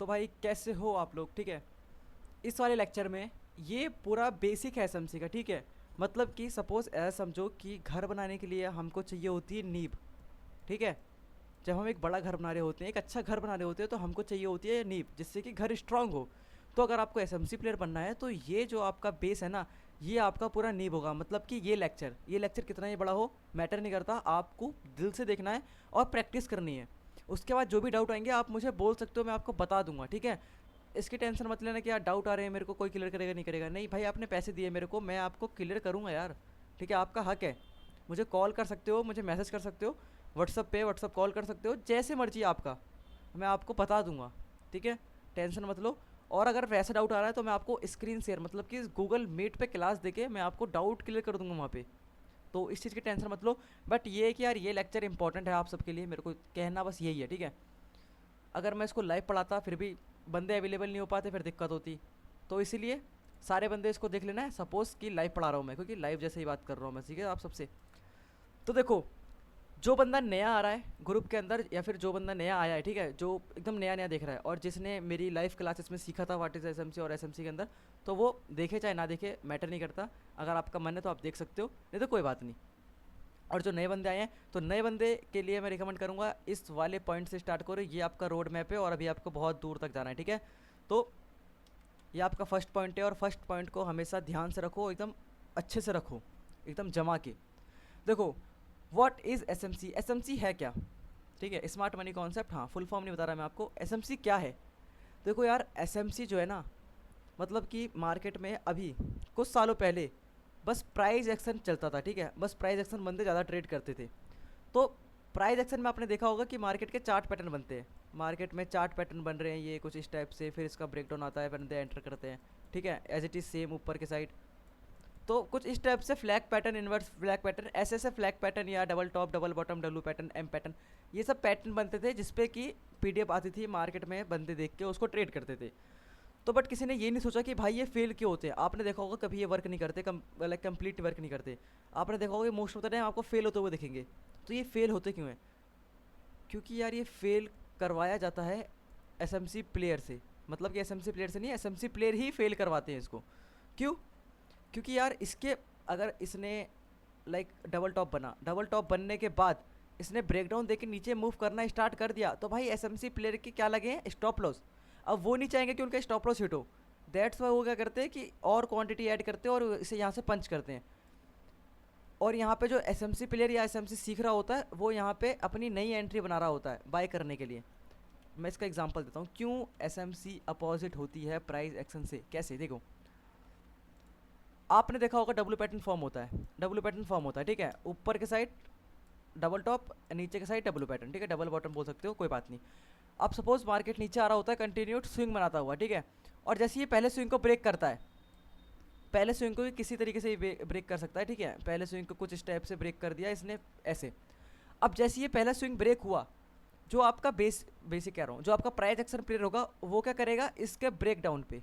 तो भाई कैसे हो आप लोग? ठीक है। इस वाले लेक्चर में ये पूरा बेसिक है एसएमसी का। ठीक है। मतलब कि सपोज़ ऐसा समझो कि घर बनाने के लिए हमको चाहिए होती है नींव। ठीक है। जब हम एक बड़ा घर बना रहे होते हैं, एक अच्छा घर बना रहे होते हैं, तो हमको चाहिए होती है नींव जिससे कि घर स्ट्रांग हो। तो अगर आपको एसएमसी प्लेयर बनना है तो ये जो आपका बेस है ना, ये आपका पूरा नींव होगा। मतलब कि ये लेक्चर कितना ही बड़ा हो मैटर नहीं करता, आपको दिल से देखना है और प्रैक्टिस करनी है। उसके बाद जो भी डाउट आएंगे आप मुझे बोल सकते हो, मैं आपको बता दूंगा। ठीक है। इसकी टेंशन मत लेना कि यार डाउट आ रहे हैं मेरे को, कोई क्लियर करेगा नहीं करेगा। नहीं भाई, आपने पैसे दिए मेरे को, मैं आपको क्लियर करूँगा यार। ठीक है, आपका हक है। मुझे कॉल कर सकते हो, मुझे मैसेज कर सकते हो, व्हाट्सअप कॉल कर सकते हो, जैसे मर्जी आपका, मैं आपको बता दूंगा। ठीक है। टेंशन मत लो। और अगर वैसा डाउट आ रहा है तो मैं आपको स्क्रीन शेयर, मतलब कि गूगल मीट पे क्लास देके मैं आपको डाउट क्लियर कर दूंगा वहाँ पे। तो इस चीज़ की टेंशन मत लो। बट ये है कि यार ये लेक्चर इंपॉर्टेंट है आप सबके लिए, मेरे को कहना बस यही है। ठीक है। अगर मैं इसको लाइव पढ़ाता फिर भी बंदे अवेलेबल नहीं हो पाते, फिर दिक्कत होती। तो इसीलिए सारे बंदे इसको देख लेना है, सपोज़ कि लाइव पढ़ा रहा हूँ मैं, क्योंकि लाइव जैसे ही बात कर रहा हूँ मैं। ठीक है आप सबसे। तो देखो, जो बंदा नया आ रहा है ग्रुप के अंदर, या फिर जो बंदा नया आया है, ठीक है, जो एकदम नया नया देख रहा है और जिसने मेरी लाइव क्लासेस में सीखा था व्हाट इज़ एसएमसी और एसएमसी के अंदर, तो वो देखे चाहे ना देखे मैटर नहीं करता। अगर आपका मन है तो आप देख सकते हो, नहीं तो कोई बात नहीं। और जो नए बंदे आए हैं, तो नए बंदे के लिए मैं रिकमेंड करूँगा इस वाले पॉइंट से स्टार्ट करो। ये आपका रोड मैप है और अभी आपको बहुत दूर तक जाना है। ठीक है। तो ये आपका फर्स्ट पॉइंट है और फर्स्ट पॉइंट को हमेशा ध्यान से रखो, एकदम अच्छे से रखो, एकदम जमा के। देखो, व्हाट इज़ एसएमसी, एसएमसी है क्या? ठीक है, स्मार्ट मनी कॉन्सेप्ट। हाँ, फुल फॉर्म नहीं बता रहा मैं आपको, एसएमसी क्या है। देखो यार, एसएमसी जो है ना, मतलब कि मार्केट में अभी कुछ सालों पहले बस प्राइस एक्शन चलता था। ठीक है, बस प्राइस एक्शन बंदे ज़्यादा ट्रेड करते थे। तो प्राइस एक्शन में आपने देखा होगा कि मार्केट के चार्ट पैटर्न बनते हैं, मार्केट में चार्ट पैटर्न बन रहे हैं ये कुछ इस टाइप से, फिर इसका ब्रेकडाउन आता है, बंदे एंटर करते हैं। ठीक है, एज इट इज़ सेम ऊपर के साइड। तो कुछ इस टाइप से flag pattern, inverse flag pattern, ऐसे ऐसे फ्लैग पैटर्न या double top double bottom W pattern M pattern, ये सब पैटर्न बनते थे जिसपे कि पीडीएफ आती थी मार्केट में, बंदे देख के उसको ट्रेड करते थे। तो बट किसी ने ये नहीं सोचा कि भाई ये फेल क्यों होते हैं। आपने देखा होगा कभी ये वर्क नहीं करते, लाइक कंप्लीट वर्क नहीं करते। आपने देखा होगा मोस्ट ऑफ द टाइम आपको फेल होते हुए दिखेंगे। तो ये फेल होते क्यों हैं? क्योंकि यार ये फेल करवाया जाता है एसएमसी प्लेयर से। मतलब कि एसएमसी प्लेयर से नहीं, एसएमसी प्लेयर ही फेल करवाते हैं इसको। क्यों? क्योंकि यार इसके, अगर इसने लाइक डबल टॉप बना, डबल टॉप बनने के बाद इसने ब्रेकडाउन देके नीचे मूव करना स्टार्ट कर दिया, तो भाई एसएमसी प्लेयर के क्या लगे हैं? Stop loss. अब वो नहीं चाहेंगे कि उनका स्टॉप लॉस हिट हो। दैट्स वाई वो क्या करते हैं कि और क्वांटिटी ऐड करते हैं और इसे यहाँ से पंच करते हैं। और यहाँ पे जो एसएमसी प्लेयर या एसएमसी सीख रहा होता है, वो यहाँ पे अपनी नई एंट्री बना रहा होता है बाय करने के लिए। मैं इसका एग्जांपल देता हूँ क्यों एसएमसी अपोजिट होती है प्राइस एक्शन से। कैसे? देखो, आपने देखा होगा डब्ल्यू पैटर्न फॉर्म होता है, डब्ल्यू पैटर्न फॉर्म होता है। ठीक है, ऊपर के साइड डबल टॉप, नीचे के साइड डब्ल्यू पैटर्न। ठीक है, डबल बॉटम बोल सकते हो, कोई बात नहीं। अब सपोज मार्केट नीचे आ रहा होता है, कंटिन्यूड स्विंग बनाता हुआ। ठीक है, और जैसे ये पहले स्विंग को ब्रेक करता है, पहले स्विंग को किसी तरीके से ब्रेक कर सकता है। ठीक है, पहले स्विंग को कुछ स्टेप से ब्रेक कर दिया इसने ऐसे। अब जैसे ये पहला स्विंग ब्रेक हुआ, जो आपका बेसिक कह रहा हूँ, जो आपका प्राइस एक्शन प्लेयर होगा वो क्या करेगा? इसके ब्रेक डाउन पे,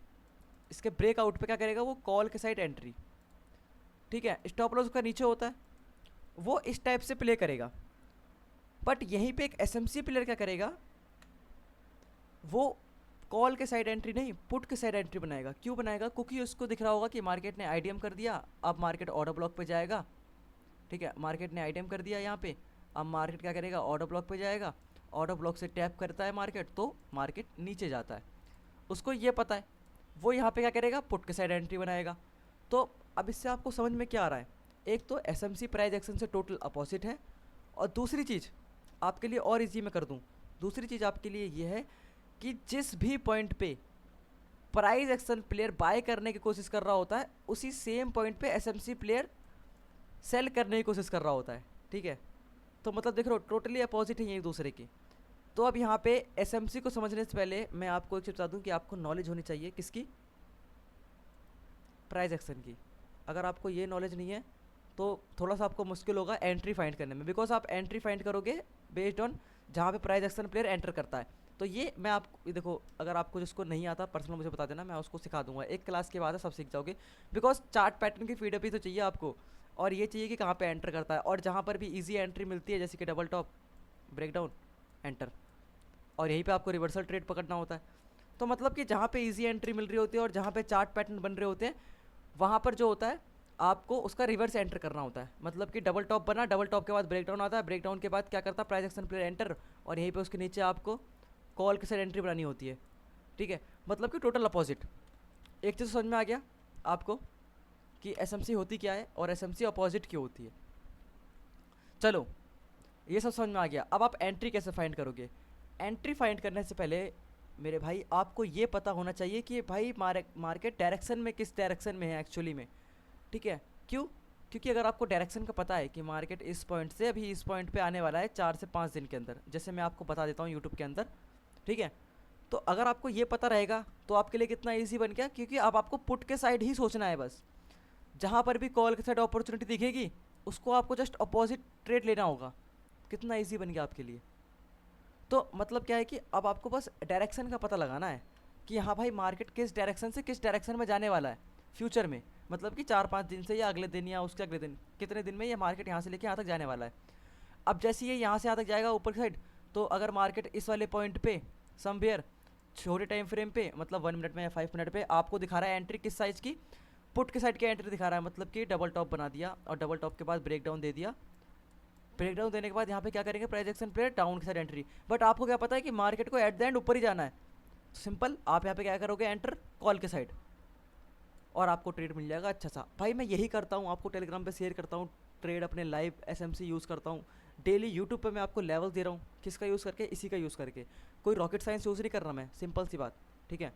इसके ब्रेकआउट पे क्या करेगा? वो कॉल के साइड एंट्री। ठीक है, स्टॉप लॉस उसका नीचे होता है, वो इस टाइप से प्ले करेगा। बट यहीं पे एक एसएमसी प्लेयर क्या करेगा? वो कॉल के साइड एंट्री नहीं, पुट के साइड एंट्री बनाएगा। क्यों बनाएगा? क्योंकि उसको दिख रहा होगा कि मार्केट ने आईडीएम कर दिया, अब मार्केट ऑर्डर ब्लॉक पे जाएगा। ठीक है, मार्केट ने आईडीएम कर दिया यहाँ पे, अब मार्केट क्या करेगा? ऑर्डर ब्लॉक पे जाएगा। ऑर्डर ब्लॉक से टैप करता है मार्केट, तो मार्केट नीचे जाता है। उसको ये पता है, वो यहाँ पे क्या करेगा? पुट के साइड एंट्री बनाएगा। तो अब इससे आपको समझ में क्या आ रहा है? एक तो एसएमसी प्राइस एक्शन से टोटल अपोजिट है, और दूसरी चीज़ आपके लिए और इजी मैं कर दूँ, दूसरी चीज़ आपके लिए ये है कि जिस भी पॉइंट पे प्राइस एक्शन प्लेयर बाय करने की कोशिश कर रहा होता है, उसी सेम पॉइंट पे एसएमसी प्लेयर सेल करने की कोशिश कर रहा होता है। ठीक है, तो मतलब देख रहे हो टोटली अपोजिट है ये एक दूसरे की। तो अब यहाँ पे एसएमसी को समझने से पहले मैं आपको एक चीज़ बता दूँ कि आपको नॉलेज होनी चाहिए किसकी? प्राइस एक्शन की। अगर आपको ये नॉलेज नहीं है तो थोड़ा सा आपको मुश्किल होगा एंट्री फाइंड करने में, बिकॉज आप एंट्री फाइंड करोगे बेस्ड ऑन जहाँ पे प्राइस एक्शन प्लेयर एंटर करता है। तो ये मैं आपको देखो, अगर आपको जिसको नहीं आता पर्सनल मुझे बता देना, मैं उसको सिखा दूंगा। एक क्लास के बाद सब सीख जाओगे, बिकॉज चार्ट पैटर्न की फीडअप ही तो चाहिए आपको, और ये चाहिए कि कहाँ पे एंटर करता है, और जहाँ पर भी इजी एंट्री मिलती है जैसे कि डबल टॉप, ब्रेकडाउन, एंटर, और यहीं पे आपको रिवर्सल ट्रेड पकड़ना होता है। तो मतलब कि जहाँ पे इजी एंट्री मिल रही होती है और जहाँ पे चार्ट पैटर्न बन रहे होते हैं, वहाँ पर जो होता है आपको उसका रिवर्स एंटर करना होता है। मतलब कि डबल टॉप बना, डबल टॉप के बाद ब्रेकडाउन आता है, ब्रेकडाउन के बाद क्या करता है प्राइस एक्शन प्लेयर एंटर, और यहीं पे उसके नीचे आपको कॉल के साइड एंट्री बनानी होती है। ठीक है, मतलब कि टोटल अपोजिट। एक चीज़ समझ में आ गया आपको कि एसएमसी होती क्या है और एसएमसी अपोजिट क्यों होती है। चलो ये सब समझ में आ गया। अब आप एंट्री कैसे फाइंड करोगे? एंट्री फाइंड करने से पहले मेरे भाई आपको ये पता होना चाहिए कि भाई मार्केट डायरेक्शन में किस डायरेक्शन में है एक्चुअली में। ठीक है, क्यों? क्योंकि अगर आपको डायरेक्शन का पता है कि मार्केट इस पॉइंट से अभी इस पॉइंट पे आने वाला है 4 से 5 दिन के अंदर, जैसे मैं आपको बता देता हूँ यूट्यूब के अंदर। ठीक है, तो अगर आपको ये पता रहेगा तो आपके लिए कितना ईजी बन गया, क्योंकि अब आपको पुट के साइड ही सोचना है बस। जहाँ पर भी कॉल के साइड अपॉर्चुनिटी दिखेगी उसको आपको जस्ट अपोजिट ट्रेड लेना होगा। कितना ईजी बन गया आपके लिए। तो मतलब क्या है कि अब आपको बस डायरेक्शन का पता लगाना है कि हाँ भाई मार्केट किस डायरेक्शन से किस डायरेक्शन में जाने वाला है फ्यूचर में। मतलब कि 4 5 दिन से या अगले दिन या उसके अगले दिन कितने दिन में ये मार्केट यहाँ से लेके यहाँ तक जाने वाला है। अब जैसे ये यहाँ से यहाँ तक जाएगा ऊपर की साइड, तो अगर मार्केट इस वाले पॉइंट पे समवेयर छोटे टाइम फ्रेम पे मतलब 1 मिनट में या 5 मिनट पे आपको दिखा रहा है एंट्री किस साइज़ की, पुट के साइड की एंट्री दिखा रहा है, मतलब कि डबल टॉप बना दिया और डबल टॉप के बाद ब्रेक डाउन दे दिया। ब्रेकडाउन देने के बाद यहाँ पे क्या करेंगे प्राइस एक्शन प्लेयर डाउन के साइड एंट्री। बट आपको क्या पता है कि मार्केट को एट द एंड ऊपर ही जाना है, तो सिंपल आप यहाँ पे क्या करोगे एंटर कॉल के साइड और आपको ट्रेड मिल जाएगा अच्छा सा। भाई मैं यही करता हूँ, आपको टेलीग्राम पे शेयर करता हूँ ट्रेड, अपने लाइव एसएमसी यूज़ करता हूँ डेली। यूट्यूब पे मैं आपको लेवल दे रहा हूँ, किसका यूज़ करके? इसी का यूज़ करके। कोई रॉकेट साइंस यूज़ नहीं कर रहा मैं, सिंपल सी बात। ठीक है,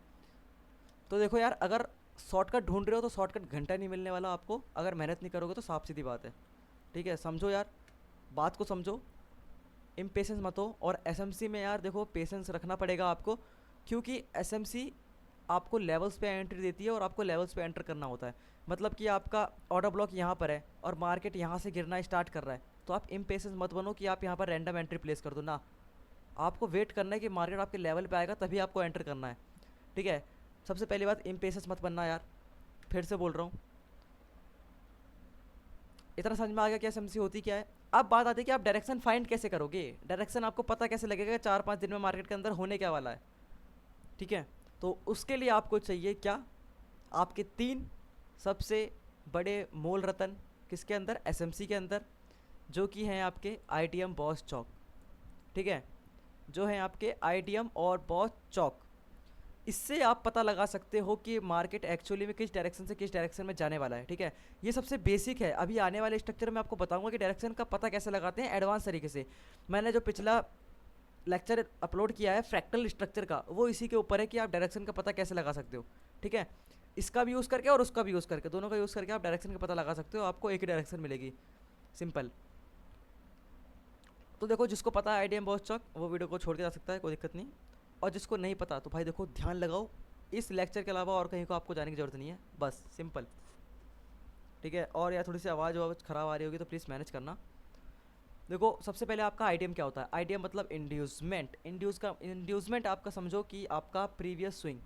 तो देखो यार, अगर शॉर्टकट ढूंढ रहे हो तो शॉर्टकट घंटा नहीं मिलने वाला आपको, अगर मेहनत नहीं करोगे तो साफ सीधी बात है। ठीक है, समझो यार, बात को समझो, इम्पेशेंस मत हो। और एसएमसी में यार देखो पेशेंस रखना पड़ेगा आपको, क्योंकि एसएमसी आपको लेवल्स पे एंट्री देती है और आपको लेवल्स पे एंटर करना होता है। मतलब कि आपका ऑर्डर ब्लॉक यहाँ पर है और मार्केट यहाँ से गिरना स्टार्ट कर रहा है, तो आप इम्पेशेंस मत बनो कि आप यहाँ पर रैंडम एंट्री प्लेस कर दो ना। आपको वेट करना है कि मार्केट आपके लेवल पे आएगा तभी आपको एंटर करना है। ठीक है, सबसे पहली बात इम्पेशेंस मत बनना यार, फिर से बोल रहा हूँ। इतना समझ में आ गया कि एसएमसी होती क्या है। अब बात आती है कि आप डायरेक्शन फाइंड कैसे करोगे, डायरेक्शन आपको पता कैसे लगेगा 4 5 दिन में मार्केट के अंदर होने क्या वाला है। ठीक है, तो उसके लिए आपको चाहिए क्या? आपके 3 सबसे बड़े मूल रतन किसके अंदर? एसएमसी के अंदर, जो कि हैं आपके आईटीएम, बॉस, चौक। ठीक है, जो हैं आपके आईटीएम और बॉस, चौक। इससे आप पता लगा सकते हो कि मार्केट एक्चुअली में किस डायरेक्शन से किस डायरेक्शन में जाने वाला है। ठीक है, ये सबसे बेसिक है। अभी आने वाले स्ट्रक्चर में आपको बताऊंगा कि डायरेक्शन का पता कैसे लगाते हैं एडवांस तरीके से। मैंने जो पिछला लेक्चर अपलोड किया है फ्रैक्टल स्ट्रक्चर का, वो इसी के ऊपर है कि आप डायरेक्शन का पता कैसे लगा सकते हो। ठीक है, इसका भी यूज़ करके और उसका भी यूज़ करके, दोनों का यूज़ करके आप डायरेक्शन का पता लगा सकते हो, आपको एक ही डायरेक्शन मिलेगी, सिंपल। तो देखो, जिसको पता है आईडीएम बॉस चौक वो वीडियो को छोड़ के जा सकता है, कोई दिक्कत नहीं। और जिसको नहीं पता तो भाई देखो ध्यान लगाओ, इस लेक्चर के अलावा और कहीं को आपको जाने की ज़रूरत नहीं है, बस सिंपल। ठीक है, और यार थोड़ी सी आवाज़ ख़राब आ रही होगी तो प्लीज़ मैनेज करना। देखो सबसे पहले आपका आईडीएम क्या होता है? आईडीएम मतलब इंड्यूसमेंट। इंड्यूसमेंट आपका समझो कि आपका प्रीवियस स्विंग,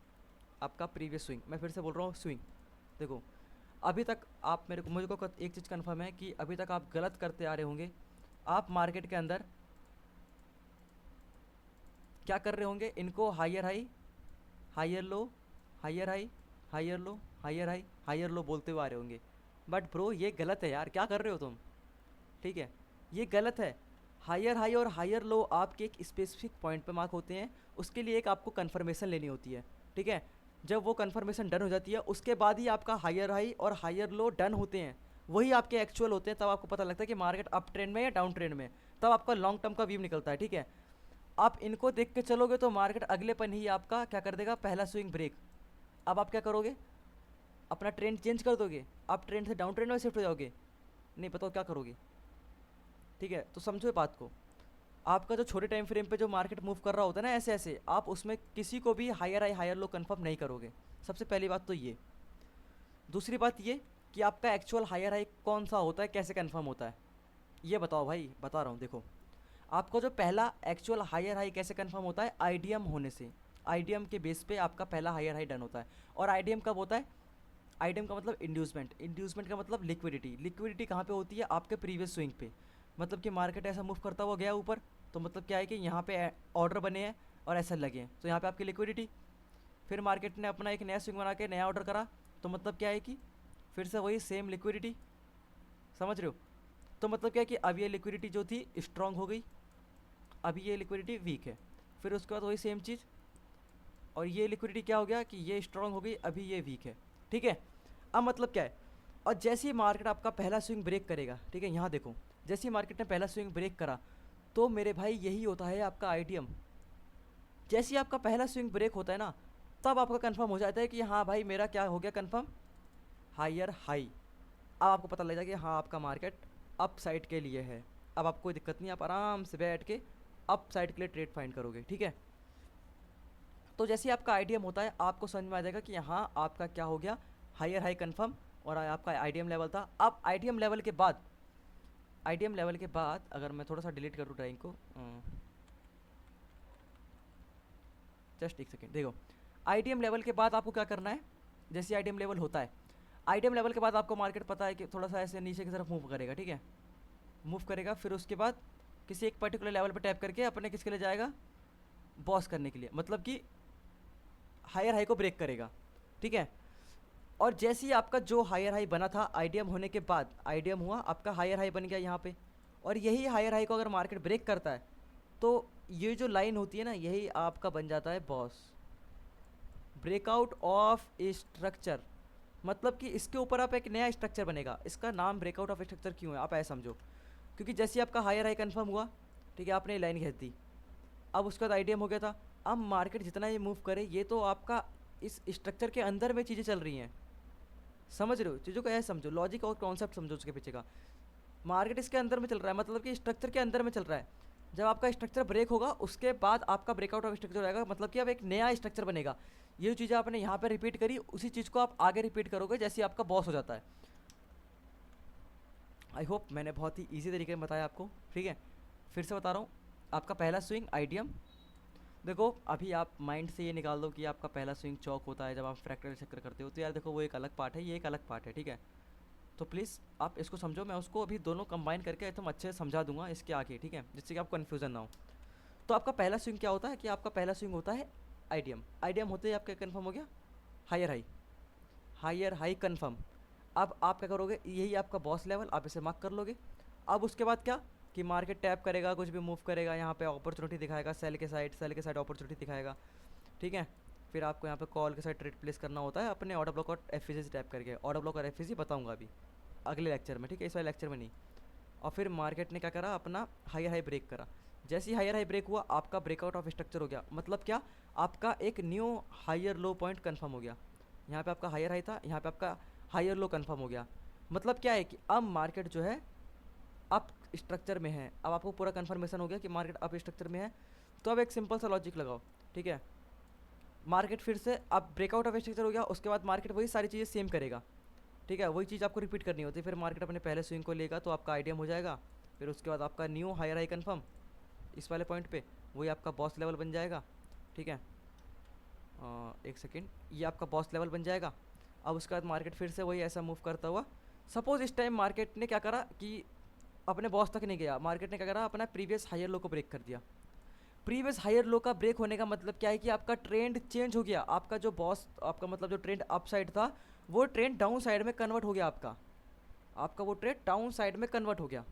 आपका प्रीवियस स्विंग। मैं फिर से बोल रहा हूँ स्विंग। देखो अभी तक आप मुझे को एक चीज़ कन्फर्म है कि अभी तक आप गलत करते आ रहे होंगे। आप मार्केट के अंदर क्या कर रहे होंगे? इनको higher high, higher low, higher high, higher low, higher high, higher low बोलते हुए आ रहे होंगे। बट ब्रो ये गलत है यार, क्या कर रहे हो तुम? ठीक है, ये गलत है। हायर हाई और हायर लो आपके एक स्पेसिफिक पॉइंट पे मार्क होते हैं, उसके लिए एक आपको कन्फर्मेशन लेनी होती है। ठीक है, जब वो कन्फर्मेशन डन हो जाती है उसके बाद ही आपका हायर हाई और हायर लो डन होते हैं, वही आपके एक्चुअल होते हैं। तब आपको पता लगता है कि मार्केट अप ट्रेंड में या डाउन ट्रेंड में, तब आपका लॉन्ग टर्म का व्यू निकलता है। ठीक है, आप इनको देख के चलोगे तो मार्केट अगले पन ही आपका क्या कर देगा? पहला स्विंग ब्रेक। अब आप क्या करोगे? अपना ट्रेंड चेंज कर दोगे, आप ट्रेंड से डाउन ट्रेंड में शिफ्ट हो जाओगे, नहीं बताओ क्या करोगे। ठीक है, तो समझो बात को। आपका जो छोटे टाइम फ्रेम पे जो मार्केट मूव कर रहा होता है ना ऐसे ऐसे, आप उसमें किसी को भी higher high higher low confirm नहीं करोगे। सबसे पहली बात तो ये। दूसरी बात ये कि आपका एक्चुअल हायर हाई कौन सा होता है, कैसे कंफर्म होता है, ये बताओ भाई। बता रहा हूँ, देखो आपको जो पहला एक्चुअल हायर हाई कैसे कंफर्म होता है? आईडीएम होने से। आईडीएम के बेस पे आपका पहला हायर हाई डन होता है। और आईडीएम कब होता है? आईडीएम का मतलब इंड्यूसमेंट, इंड्यूसमेंट का मतलब लिक्विडिटी। लिक्विडिटी कहाँ पे होती है? आपके प्रीवियस स्विंग पे। मतलब कि मार्केट ऐसा मूव करता हुआ गया ऊपर, तो मतलब क्या है कि यहाँ पे ऑर्डर बने हैं और ऐसा लगे हैं, तो यहाँ पे आपकी लिक्विडिटी। फिर मार्केट ने अपना एक नया स्विंग बना के नया ऑर्डर करा, तो मतलब क्या है कि फिर से वही सेम लिक्विडिटी, समझ रहे हो? तो मतलब क्या है कि अब ये लिक्विडिटी जो थी स्ट्रांग हो गई, अभी ये लिक्विडिटी वीक है। फिर उसके बाद वही सेम चीज़, और ये लिक्विडिटी क्या हो गया कि ये स्ट्रांग हो गई, अभी ये वीक है, ठीक है। अब मतलब क्या है, और जैसे ही मार्केट आपका पहला स्विंग ब्रेक करेगा, ठीक है, यहाँ देखो, जैसे ही मार्केट ने पहला स्विंग ब्रेक करा, तो मेरे भाई यही होता है आपका आईडीएम। जैसे ही आपका पहला स्विंग ब्रेक होता है ना, तब आपका कंफर्म हो जाता है कि हाँ भाई मेरा क्या हो गया कंफर्म, हायर हाई। अब आपको पता लग जाएगा कि हाँ आपका मार्केट अप साइड के लिए है। अब आपको कोई दिक्कत नहीं, आप आराम से बैठ के अप साइड के लिए ट्रेड फाइंड करोगे, ठीक है। तो जैसे ही आपका आईडीएम होता है, आपको समझ में आ जाएगा कि यहाँ आपका क्या हो गया, हायर हाई कंफर्म, और आपका आईडीएम लेवल था। अब आईडीएम लेवल के बाद, आईडीएम लेवल के बाद अगर मैं थोड़ा सा डिलीट करूँ ड्राइंग को, जस्ट एक सेकेंड, देखो आईडीएम लेवल के बाद आपको क्या करना है। जैसे आईडीएम लेवल होता है, आईडीएम लेवल के बाद आपको मार्केट पता है कि थोड़ा सा ऐसे नीचे की तरफ मूव करेगा, ठीक है, मूव करेगा। फिर उसके बाद किसी एक पर्टिकुलर लेवल पर टैप करके अपने किसके लिए जाएगा, बॉस करने के लिए, मतलब कि हायर हाई को ब्रेक करेगा, ठीक है। और जैसे ही आपका जो हायर हाई बना था आईडीएम होने के बाद, आईडीएम हुआ आपका हायर हाई बन गया यहाँ पे, और यही हायर हाई को अगर मार्केट ब्रेक करता है, तो ये जो लाइन होती है ना, यही आपका बन जाता है बॉस, ब्रेकआउट ऑफ स्ट्रक्चर। मतलब कि इसके ऊपर आप एक नया स्ट्रक्चर बनेगा। इसका नाम ब्रेकआउट ऑफ स्ट्रक्चर क्यों है, आप ऐसा समझो, क्योंकि जैसे आपका हायर हाई कंफर्म हुआ, ठीक है, आपने ये लाइन खींच दी, अब उसके बाद आईडीएम हो गया था। अब मार्केट जितना ये मूव करे, ये तो आपका इस स्ट्रक्चर के अंदर में चीज़ें चल रही हैं, समझ रहे हो? चीज़ों को ऐसे समझो, लॉजिक और कॉन्सेप्ट समझो उसके पीछे का। मार्केट इसके अंदर में चल रहा है, मतलब कि स्ट्रक्चर के अंदर में चल रहा है। जब आपका स्ट्रक्चर ब्रेक होगा, उसके बाद आपका ब्रेकआउट ऑफ स्ट्रक्चर रहेगा, मतलब कि अब एक नया स्ट्रक्चर बनेगा। ये चीज़ें आपने यहाँ पे रिपीट करी, उसी चीज़ को आप आगे रिपीट करोगे जैसे आपका बॉस हो जाता है। आई होप मैंने बहुत ही ईजी तरीके में बताया आपको, ठीक है। फिर से बता रहा हूँ, आपका पहला स्विंग आईडीएम, देखो अभी आप माइंड से ये निकाल दो कि आपका पहला स्विंग चौक होता है जब आप फ्रैक्टल चक्कर करते हो, तो यार देखो वो एक अलग पार्ट है, ये एक अलग पार्ट है, ठीक है। तो प्लीज़ आप इसको समझो, मैं उसको अभी दोनों कंबाइन करके एकदम अच्छे से समझा दूंगा इसके आगे, ठीक है, जिससे कि आपको कन्फ्यूज़न ना हो। तो आपका पहला स्विंग क्या होता है कि आपका पहला स्विंग होता है आईडीएम। आईडीएम होते ही आपका कन्फर्म हो गया higher high, higher high confirm. अब आप क्या करोगे, यही आपका बॉस लेवल, आप इसे मार्क कर लोगे। अब उसके बाद क्या कि मार्केट टैप करेगा, कुछ भी मूव करेगा, यहाँ पे अपॉर्चुनिटी दिखाएगा, सेल के साइड, सेल के साइड अपॉर्चुनिटी दिखाएगा, ठीक है। फिर आपको यहाँ पे कॉल के साइड ट्रेड प्लेस करना होता है अपने ऑर्डर ब्लॉक और एफईसी से टैप करके। ऑर्डर ब्लॉक और एफईसी बताऊँगा अभी अगले लेक्चर में, ठीक है, इस वाले लेक्चर में नहीं। और फिर मार्केट ने क्या करा, अपना हायर हाई ब्रेक करा। जैसे ही हायर हाई ब्रेक हुआ, आपका ब्रेकआउट ऑफ स्ट्रक्चर हो गया, मतलब क्या, आपका एक new higher low point confirm हो गया। यहाँ पे आपका हायर हाई था, यहाँ पे आपका हायर लो कन्फर्म हो गया। मतलब क्या है कि अब मार्केट जो है अप स्ट्रक्चर में है। अब आपको पूरा कन्फर्मेशन हो गया कि मार्केट अप स्ट्रक्चर में है। तो अब एक सिंपल सा लॉजिक लगाओ, ठीक है। मार्केट फिर से अब ब्रेकआउट ऑफ स्ट्रक्चर हो गया, उसके बाद मार्केट वही सारी चीज़ें सेम करेगा, ठीक है, वही चीज़ आपको रिपीट करनी होती है। फिर मार्केट अपने पहले स्विंग को लेगा, तो आपका आईडीएम हो जाएगा। फिर उसके बाद आपका न्यू हायर हाई कन्फर्म इस वाले पॉइंट पे, वही आपका बॉस लेवल बन जाएगा, ठीक है। एक सेकेंड, ये आपका बॉस लेवल बन जाएगा। अब उसके बाद मार्केट फिर से वही ऐसा मूव करता हुआ, सपोज इस टाइम मार्केट ने क्या करा कि अपने बॉस तक नहीं गया, मार्केट ने क्या करा, अपना प्रीवियस हायर लो को ब्रेक कर दिया। प्रीवियस हायर लो का ब्रेक होने का मतलब क्या है कि आपका ट्रेंड चेंज हो गया। आपका जो बॉस, आपका मतलब जो ट्रेंड अप साइड था, वो ट्रेंड डाउन साइड में कन्वर्ट हो गया। आपका वो ट्रेंड डाउन साइड में कन्वर्ट हो गया।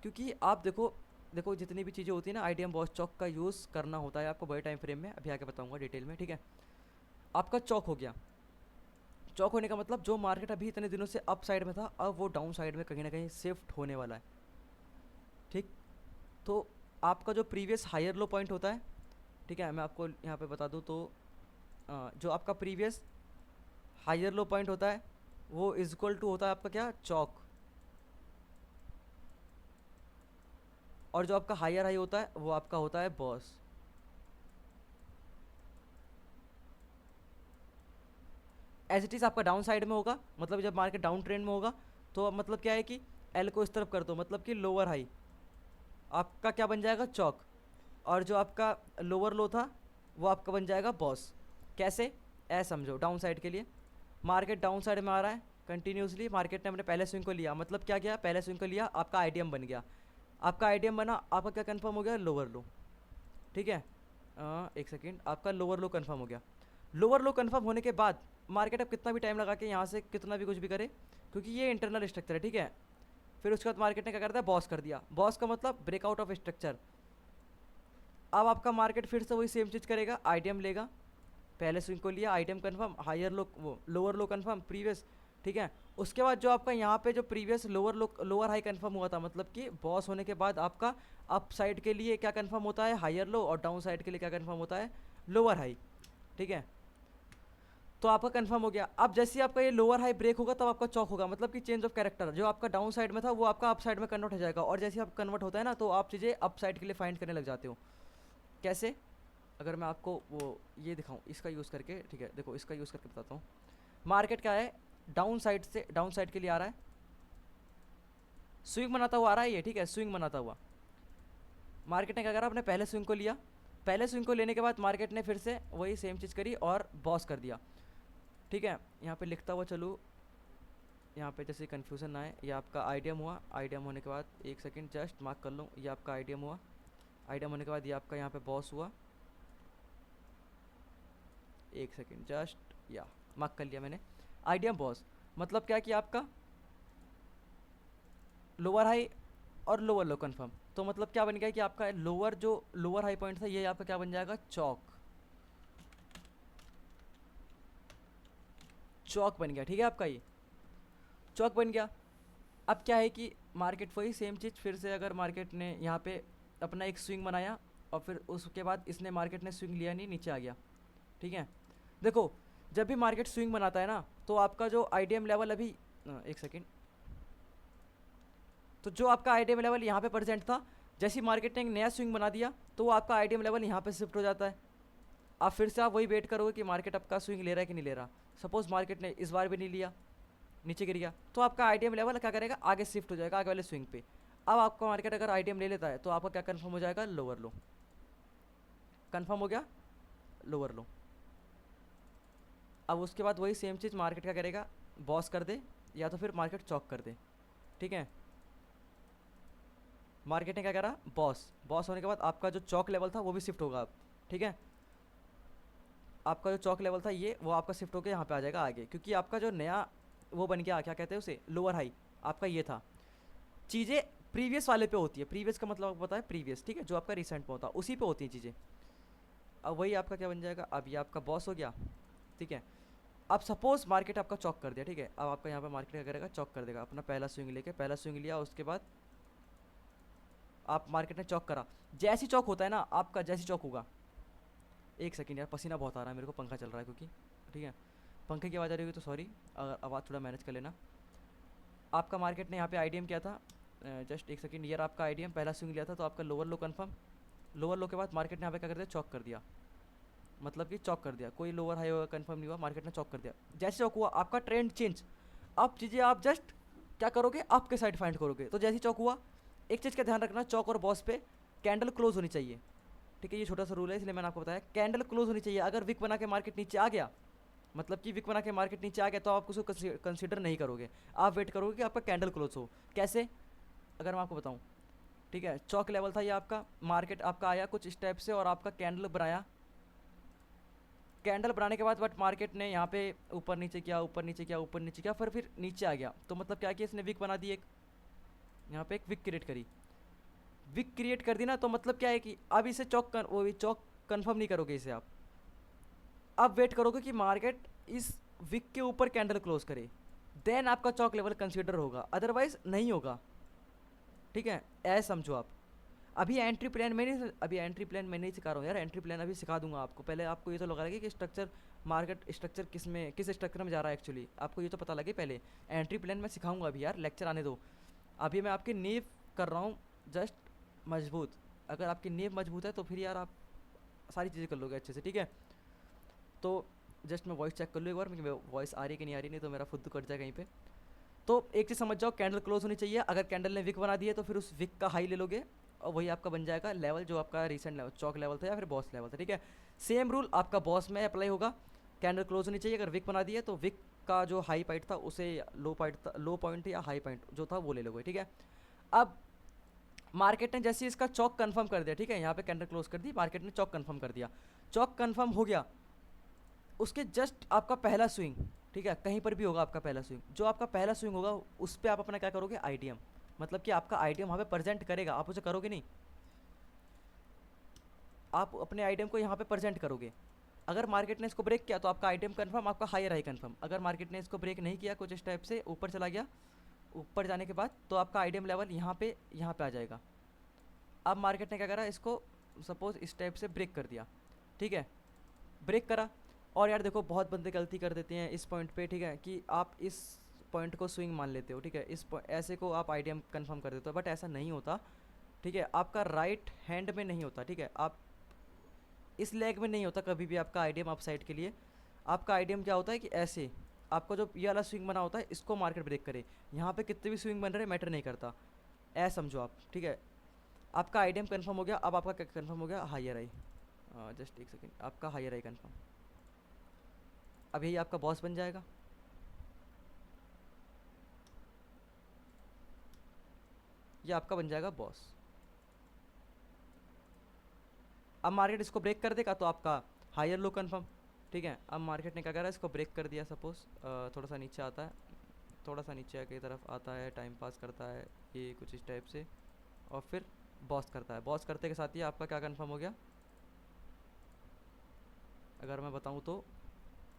क्योंकि आप देखो, देखो जितनी भी चीज़ें होती है ना, आईडीएम बॉस चौक का यूज़ करना होता है आपको बड़े टाइम फ्रेम में, अभी आके बताऊंगा डिटेल में, ठीक है। आपका चौक हो गया, चौक होने का मतलब जो मार्केट अभी इतने दिनों से अप साइड में था, अब वो डाउन साइड में कहीं ना कहीं शिफ्ट होने वाला है, ठीक। तो आपका जो प्रीवियस हायर लो पॉइंट होता है, ठीक है, मैं आपको यहाँ पे बता दूँ तो जो आपका प्रीवियस हायर लो पॉइंट होता है, वो इज इक्वल टू होता है आपका क्या, चौक। और जो आपका हायर हाई होता है, वो आपका होता है बॉस। एज इट इज़ आपका डाउन साइड में होगा, मतलब जब मार्केट डाउन ट्रेंड में होगा, तो मतलब क्या है कि एल को इस तरफ कर दो, मतलब कि लोअर हाई आपका क्या बन जाएगा, चौक। और जो आपका लोअर लो था, वो आपका बन जाएगा बॉस। कैसे, ऐसा समझो, डाउन साइड के लिए मार्केट डाउन साइड में आ रहा है कंटिन्यूसली, मार्केट ने अपने पहले स्विंग को लिया, मतलब क्या किया, पहले स्विंग को लिया, आपका आईडीएम बन गया। आपका आईडीएम बना, आपका क्या कंफर्म हो गया, लोअर लो, ठीक है। एक सेकेंड, आपका लोअर लो कन्फर्म हो गया। लोअर लो कन्फर्म होने के बाद मार्केट अब कितना भी टाइम लगा के यहाँ से कितना भी कुछ भी करे, क्योंकि ये इंटरनल स्ट्रक्चर है, ठीक है। फिर उसके बाद मार्केट ने क्या करता है, बॉस कर दिया। बॉस का मतलब ब्रेकआउट ऑफ स्ट्रक्चर। अब आपका मार्केट फिर से वही सेम चीज़ करेगा, आईटीएम लेगा, पहले स्विंग को लिया, आईटीएम कन्फर्म, हायर लो वो लोअर लो कन्फर्म प्रीवियस, ठीक है। उसके बाद जो आपका यहाँ पे जो प्रीवियस लोअर लो लोअर हाई कन्फर्म हुआ था, मतलब कि बॉस होने के बाद आपका अप साइड के लिए क्या कन्फर्म होता है, हायर लो, और डाउन साइड के लिए क्या कन्फर्म होता है, लोअर हाई, ठीक है। तो आपका कंफर्म हो गया। अब जैसे ही आपका ये लोअर हाई ब्रेक होगा तब आपका चौक होगा, मतलब कि चेंज ऑफ कैरेक्टर, जो आपका डाउन साइड में था वो आपका अप साइड में कन्वर्ट हो जाएगा। और जैसे ही आप कन्वर्ट होता है ना, तो आप चीज़ें अप साइड के लिए फाइंड करने लग जाते हो। कैसे, अगर मैं आपको वो ये दिखाऊं इसका यूज़ करके, ठीक है, देखो इसका यूज़ करके बताता हूँ। मार्केट क्या है, डाउन साइड से डाउन साइड के लिए आ रहा है, स्विंग बनाता हुआ आ रहा है ये, ठीक है, स्विंग बनाता हुआ। मार्केट ने क्या करा, अपने पहले स्विंग को लिया, पहले स्विंग को लेने के बाद मार्केट ने फिर से वही सेम चीज़ करी और बॉस कर दिया, ठीक है। यहाँ पे लिखता हुआ चलूँ, यहाँ पे जैसे कन्फ्यूज़न ना आए, ये आपका आईडियम हुआ, आईडियम होने के बाद एक सेकंड जस्ट मार्क कर लूँ, ये आपका आईडियम हुआ, आईडियम होने के बाद ये आपका यहाँ पे बॉस हुआ, एक सेकंड जस्ट, या मार्क कर लिया मैंने, आईडियम बॉस। मतलब क्या कि आपका लोअर हाई और लोअर लो कन्फर्म, तो मतलब क्या बन गया कि आपका लोअर जो लोअर हाई पॉइंट था ये आपका क्या बन जाएगा, चौक, चौक बन गया, ठीक है। आपका ये चौक बन गया। अब क्या है कि मार्केट वही सेम चीज़ फिर से, अगर मार्केट ने यहाँ पे अपना एक स्विंग बनाया और फिर उसके बाद इसने मार्केट ने स्विंग लिया नहीं, नीचे आ गया, ठीक है। देखो जब भी मार्केट स्विंग बनाता है ना, तो आपका जो आईडीएम लेवल अभी एक सेकेंड, तो जो आपका आईडीएम लेवल यहाँ पे प्रेजेंट था, जैसी मार्केट ने एक नया स्विंग बना दिया तो वो आपका आईडीएम लेवल यहाँ पे शिफ्ट हो जाता है। आप फिर से आप वही वेट करोगे कि मार्केट आपका स्विंग ले रहा है कि नहीं ले रहा। सपोज मार्केट ने इस बार भी नहीं लिया, नीचे गिर गया, तो आपका आईडीएम लेवल क्या करेगा, आगे शिफ्ट हो जाएगा, आगे वाले स्विंग पे। अब आपका मार्केट अगर आईडीएम ले लेता है तो आपका क्या कंफर्म हो जाएगा, लोअर लो, कंफर्म हो गया, लोअर लो। अब उसके बाद वही सेम चीज़ मार्केट क्या करेगा, बॉस कर दे या तो फिर मार्केट चौक कर दे, ठीक है। मार्केट ने क्या करा, बॉस, बॉस होने के बाद आपका जो चौक लेवल था वो भी शिफ्ट होगा अब, ठीक है। आपका जो चौक लेवल था ये, वो आपका शिफ्ट होकर यहाँ पे आ जाएगा आगे, क्योंकि आपका जो नया वो बन गया, क्या कहते हैं उसे, लोअर हाई आपका ये था। चीज़ें प्रीवियस वाले पे होती है, प्रीवियस का मतलब आपको पता है, प्रीवियस, ठीक है, जो आपका रिसेंट में होता है उसी पे होती हैं चीज़ें। अब वही आपका क्या बन जाएगा, अब ये आपका बॉस हो गया, ठीक है। अब सपोज मार्केट आपका चौक कर दिया, ठीक है। अब आपका यहाँ पे मार्केट क्या करेगा, चौक कर देगा, अपना पहला स्विंग लेके, पहला स्विंग लिया, उसके बाद आप मार्केट ने चौक करा, जैसी चौक होता है ना आपका, जैसी चौक होगा, एक सेकेंड यार पसीना बहुत आ रहा है मेरे को, पंखा चल रहा है क्योंकि, ठीक है, पंखे की आवाज़ आ रही होगी तो सॉरी, अगर आवाज़ थोड़ा मैनेज कर लेना। आपका मार्केट ने यहाँ पे आईडीएम किया था, जस्ट एक सेकंड, यार आपका आईडीएम पहला स्विंग लिया था तो आपका लोअर लो कन्फर्म, लोअर लो के बाद मार्केट ने यहाँ पे क्या कर दिया, चौक कर दिया, मतलब कि चौक कर दिया, कोई लोअर हाई कन्फर्म नहीं हुआ, मार्केट ने चौक कर दिया। जैसे चौक हुआ आपका ट्रेंड चेंज, अब चीज़ें आप जस्ट क्या करोगे, आपके साइड फाइंड करोगे। तो जैसे ही चौक हुआ, एक चीज़ का ध्यान रखना, चौक और बॉस पे कैंडल क्लोज होनी चाहिए, ठीक है। ये छोटा सा रूल है इसलिए मैंने आपको बताया, कैंडल क्लोज होनी चाहिए। अगर विक बना के मार्केट नीचे आ गया, मतलब कि विक बना के मार्केट नीचे आ गया, तो आप उसको कंसीडर नहीं करोगे, आप वेट करोगे कि आपका कैंडल क्लोज हो। कैसे, अगर मैं आपको बताऊं, ठीक है, चौक लेवल था ये आपका, मार्केट आपका आया कुछ स्टेप से और आपका कैंडल बनाया, कैंडल बनाने के बाद बट मार्केट ने यहाँ पे ऊपर नीचे किया, ऊपर नीचे किया, ऊपर नीचे किया, फिर नीचे आ गया, तो मतलब क्या किया इसने, विक बना दी एक, यहाँ पे एक विक क्रिएट करी, विक क्रिएट कर दी ना, तो मतलब क्या है कि अब इसे चौक कर, वो चौक कन्फर्म नहीं करोगे इसे आप, अब वेट करोगे कि मार्केट इस विक के ऊपर कैंडल क्लोज करे, देन आपका चौक लेवल कंसीडर होगा, अदरवाइज नहीं होगा, ठीक है। ऐसा समझो आप। अभी एंट्री प्लान मैं नहीं, अभी एंट्री प्लान मैं नहीं सिखा रहा हूँ यार, एंट्री प्लान अभी सिखा दूंगा आपको, पहले आपको ये तो लगा लगे कि स्ट्रक्चर, मार्केट स्ट्रक्चर किस में, किस स्ट्रक्चर में जा रहा है एक्चुअली, आपको ये तो पता लगे पहले। एंट्री प्लान मैं सिखाऊंगा अभी यार, लेक्चर आने दो। अभी मैं आपकी नींव कर रहा हूँ जस्ट मजबूत, अगर आपकी नींव मजबूत है तो फिर यार आप सारी चीज़ें कर लोगे अच्छे से, ठीक है। तो जस्ट मैं वॉइस चेक कर लूँ एक बार, मेरी वॉइस आ रही है कि नहीं आ रही, नहीं तो मेरा खुद कट जाए कहीं पे। तो एक चीज़ समझ जाओ, कैंडल क्लोज होनी चाहिए, अगर कैंडल ने विक बना दी है तो फिर उस विक का हाई ले लोगे और वही आपका बन जाएगा लेवल, जो आपका रिसेंट लेवल चौक लेवल था या फिर बॉस लेवल था, ठीक है। सेम रूल आपका बॉस में अप्लाई होगा, कैंडल क्लोज होनी चाहिए, अगर विक बना दी है तो विक का जो हाई पॉइंट था उसे लो पॉइंट था, लो पॉइंट या हाई पॉइंट जो था वो ले लोगे, ठीक है। अब मार्केट ने जैसे इसका चौक कंफर्म कर दिया, ठीक है, यहाँ पे कैंडल क्लोज कर दी, मार्केट ने चौक कंफर्म कर दिया, चौक कंफर्म हो गया, उसके जस्ट आपका पहला स्विंग, ठीक है, कहीं पर भी होगा आपका पहला स्विंग, जो आपका पहला स्विंग होगा उस पर आप अपना क्या करोगे, आईटीएम, मतलब कि आपका आईटीएम वहाँ पे प्रेजेंट करेगा, आप उसे करोगे नहीं, आप अपने आईटीएम को यहाँ पे प्रेजेंट करोगे। अगर मार्केट ने इसको ब्रेक किया तो आपका आईटीएम कंफर्म, आपका हायर हाई कंफर्म। अगर मार्केट ने इसको ब्रेक नहीं किया, कुछ इस टाइप से ऊपर चला गया, ऊपर जाने के बाद तो आपका आईटीएम लेवल यहाँ पे आ जाएगा। अब मार्केट ने क्या करा, इसको सपोज इस टाइप से ब्रेक कर दिया, ठीक है, ब्रेक करा। और यार देखो बहुत बंदे गलती कर देते हैं इस पॉइंट पे, ठीक है, कि आप इस पॉइंट को स्विंग मान लेते हो, ठीक है, ऐसे को आप आईटीएम कंफर्म कर देते हो, बट ऐसा नहीं होता, ठीक है, आपका राइट हैंड में नहीं होता, ठीक है, आप इस लेग में नहीं होता कभी भी आपका आईटीएम अप साइड के लिए। आपका आईटीएम क्या होता है कि ऐसे आपका जो ये वाला स्विंग बना होता है इसको मार्केट ब्रेक करे, यहाँ पे कितने भी स्विंग बन रहे मैटर नहीं करता, ऐसा समझो आप, ठीक है। आपका आईटीएम कंफर्म हो गया, अब आपका क्या कंफर्म हो गया, हायर आई, जस्ट एक सेकेंड, आपका हायर आई कंफर्म, अब यही आपका बॉस बन जाएगा। ये आपका बन जाएगा बॉस। अब मार्केट इसको ब्रेक कर देगा तो आपका हायर लो कंफर्म, ठीक है। अब मार्केट ने क्या करा, इसको ब्रेक कर दिया, सपोज थोड़ा सा नीचे आता है, थोड़ा सा नीचे की तरफ आता है, टाइम पास करता है ये कुछ इस टाइप से, और फिर बॉस करता है। बॉस करते के साथ ही आपका क्या कंफर्म हो गया, अगर मैं बताऊँ तो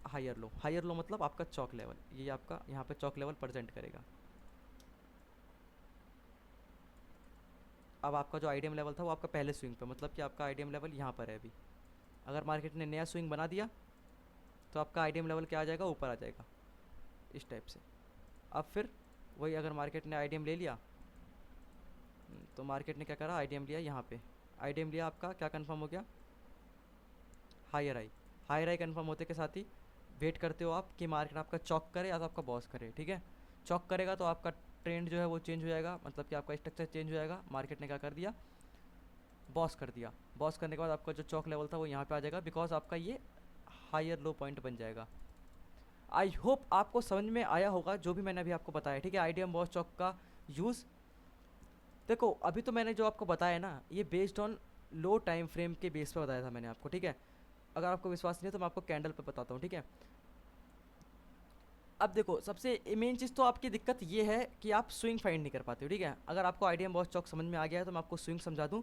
हायर लो। हायर लो मतलब आपका चौक लेवल, ये आपका यहाँ पे चौक लेवल प्रेजेंट करेगा। अब आपका जो आईडीएम लेवल था वो आपका पहले स्विंग पे, मतलब कि आपका आईडीएम लेवल यहाँ पर है अभी। अगर मार्केट ने नया स्विंग बना दिया तो आपका आईडीएम लेवल क्या आ जाएगा, ऊपर आ जाएगा इस टाइप से। अब फिर वही, अगर मार्केट ने आईडीएम ले लिया तो मार्केट ने क्या करा, आईडीएम लिया यहाँ पे, आईडीएम लिया, आपका क्या कंफर्म हो गया, higher high. Higher high confirm होते के साथ ही वेट करते हो आप कि मार्केट आपका चौक करे या तो आपका बॉस करे, ठीक है। चौक करेगा तो आपका ट्रेंड जो है वो चेंज हो जाएगा, मतलब कि आपका स्ट्रक्चर चेंज हो जाएगा। मार्केट ने क्या कर दिया, बॉस कर दिया। बॉस करने के बाद आपका जो चौक लेवल था वो यहाँ पे आ जाएगा, बिकॉज आपका ये हायर लो पॉइंट बन जाएगा। आई होप आपको समझ में आया होगा जो भी मैंने अभी आपको बताया, ठीक है। आईडीएम बॉस चौक का यूज़ देखो, अभी तो मैंने जो आपको बताया ना, ये based on low time frame के बेस पे बताया था मैंने आपको, ठीक है। अगर आपको विश्वास नहीं है तो मैं आपको कैंडल पे बताता हूँ, ठीक है। अब देखो, सबसे मेन चीज़ तो आपकी दिक्कत ये है कि आप स्विंग फाइंड नहीं कर पाते हो, ठीक है। अगर आपको आईडीएम बॉस चौक समझ में आ गया है तो मैं आपको स्विंग समझा दूँ।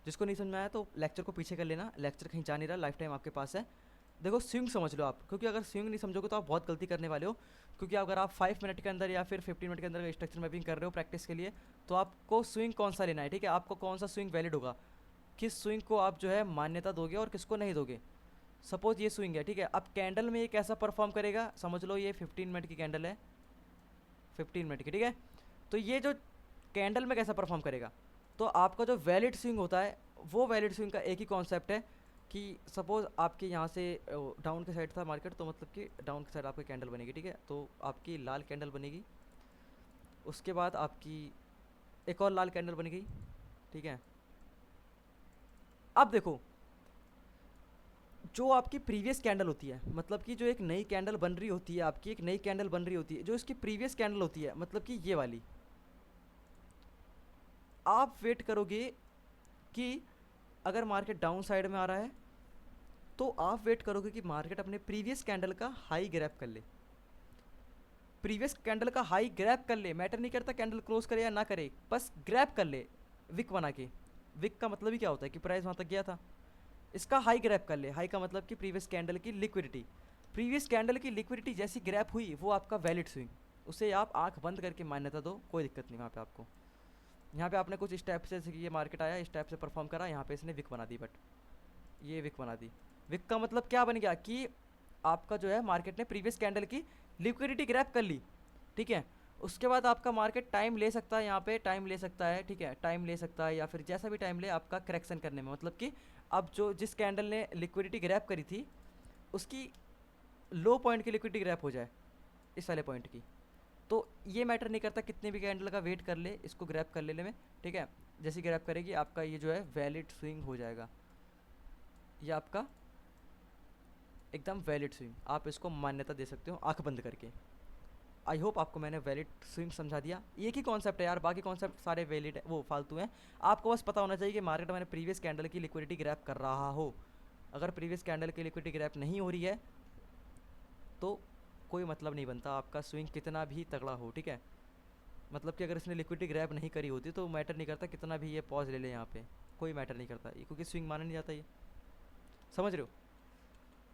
जिसको नहीं समझ में आया तो लेक्चर को पीछे कर लेना, लेक्चर कहीं जा नहीं रहा, लाइफ टाइम आपके पास है। देखो स्विंग समझ लो आप, क्योंकि अगर स्विंग नहीं समझोगे तो आप बहुत गलती करने वाले हो। क्योंकि अगर आप 5 मिनट के अंदर या फिर 15 मिनट के अंदर स्ट्रक्चर मैपिंग कर रहे हो प्रैक्टिस के लिए, तो आपको स्विंग कौन सा लेना है, ठीक है। आपको कौन सा स्विंग वैलिड होगा, किस स्विंग को आप जो है मान्यता दोगे और किसको नहीं दोगे। सपोज ये स्विंग है, ठीक है। अब कैंडल में ये कैसा परफॉर्म करेगा, समझ लो ये 15 मिनट की कैंडल है, 15 मिनट की, ठीक है। तो ये जो कैंडल में कैसा परफॉर्म करेगा, तो आपका जो वैलिड स्विंग होता है वो वैलिड स्विंग का एक ही कॉन्सेप्ट है कि सपोज़ आपके यहाँ से डाउन के साइड था मार्केट, तो मतलब कि डाउन के साइड आपकी कैंडल बनेगी, ठीक है। तो आपकी लाल कैंडल बनेगी, उसके बाद आपकी एक और लाल कैंडल बनेगी, ठीक है। अब देखो, जो आपकी प्रीवियस कैंडल होती है, मतलब कि जो एक नई कैंडल बन रही होती है, आपकी एक नई कैंडल बन रही होती है, जो इसकी प्रीवियस कैंडल होती है, मतलब कि ये वाली, आप वेट करोगे कि अगर मार्केट डाउन साइड में आ रहा है तो आप वेट करोगे कि मार्केट अपने प्रीवियस कैंडल का हाई ग्रैब कर ले, प्रीवियस कैंडल का हाई ग्रैब कर ले, मैटर नहीं करता कैंडल क्लोज करे या ना करे, बस ग्रैब कर ले विक बना के। विक का मतलब ही क्या होता है कि प्राइस वहाँ तक गया था, इसका हाई ग्रैब कर ले। हाई का मतलब कि प्रीवियस कैंडल की लिक्विडिटी, प्रीवियस कैंडल की लिक्विडिटी जैसी ग्रैब हुई वो आपका वैलिड स्विंग, उसे आप आंख बंद करके मान्यता दो, कोई दिक्कत नहीं वहाँ पे आपको। यहाँ पे आपने कुछ स्टेप से, जैसे कि ये मार्केट आया इस टाइप से परफॉर्म करा, यहाँ पे इसने विक बना दी, बट ये विक बना दी। विक का मतलब क्या बन गया कि आपका जो है मार्केट ने प्रीवियस कैंडल की लिक्विडिटी ग्रैब कर ली, ठीक है। उसके बाद आपका मार्केट टाइम ले सकता है, यहाँ पे टाइम ले सकता है, ठीक है, टाइम ले सकता है, या फिर जैसा भी टाइम ले आपका करेक्शन करने में, मतलब कि अब जो जिस कैंडल ने लिक्विडिटी ग्रैब करी थी उसकी लो पॉइंट की लिक्विडिटी ग्रैब हो जाए इस वाले पॉइंट की। तो ये मैटर नहीं करता कितने भी कैंडल का वेट कर ले, इसको ग्रैब कर ले में, ठीक है। जैसी ग्रैब करेगी आपका ये जो है वैलिड स्विंग हो जाएगा, ये आपका एकदम वैलिड स्विंग, आप इसको मान्यता दे सकते हो आंख बंद करके। आई होप आपको मैंने वैलिड स्विंग समझा दिया। एक ही कॉन्सेप्ट है यार, बाकी कॉन्सेप्ट सारे वैलिड है, वो फालतू हैं। आपको बस पता होना चाहिए कि मार्केट में प्रीवियस कैंडल की लिक्विडिटी ग्रैप कर रहा हो। अगर प्रीवियस कैंडल की लिक्विडिटी ग्रैप नहीं हो रही है तो कोई मतलब नहीं बनता आपका स्विंग कितना भी तगड़ा हो, ठीक है। मतलब कि अगर इसने लिक्विडिटी ग्रैप नहीं करी होती तो मैटर नहीं करता कितना भी ये पॉज ले ले यहाँ पे, कोई मैटर नहीं करता ये, क्योंकि स्विंग माना नहीं जाता ये, समझ रहे हो।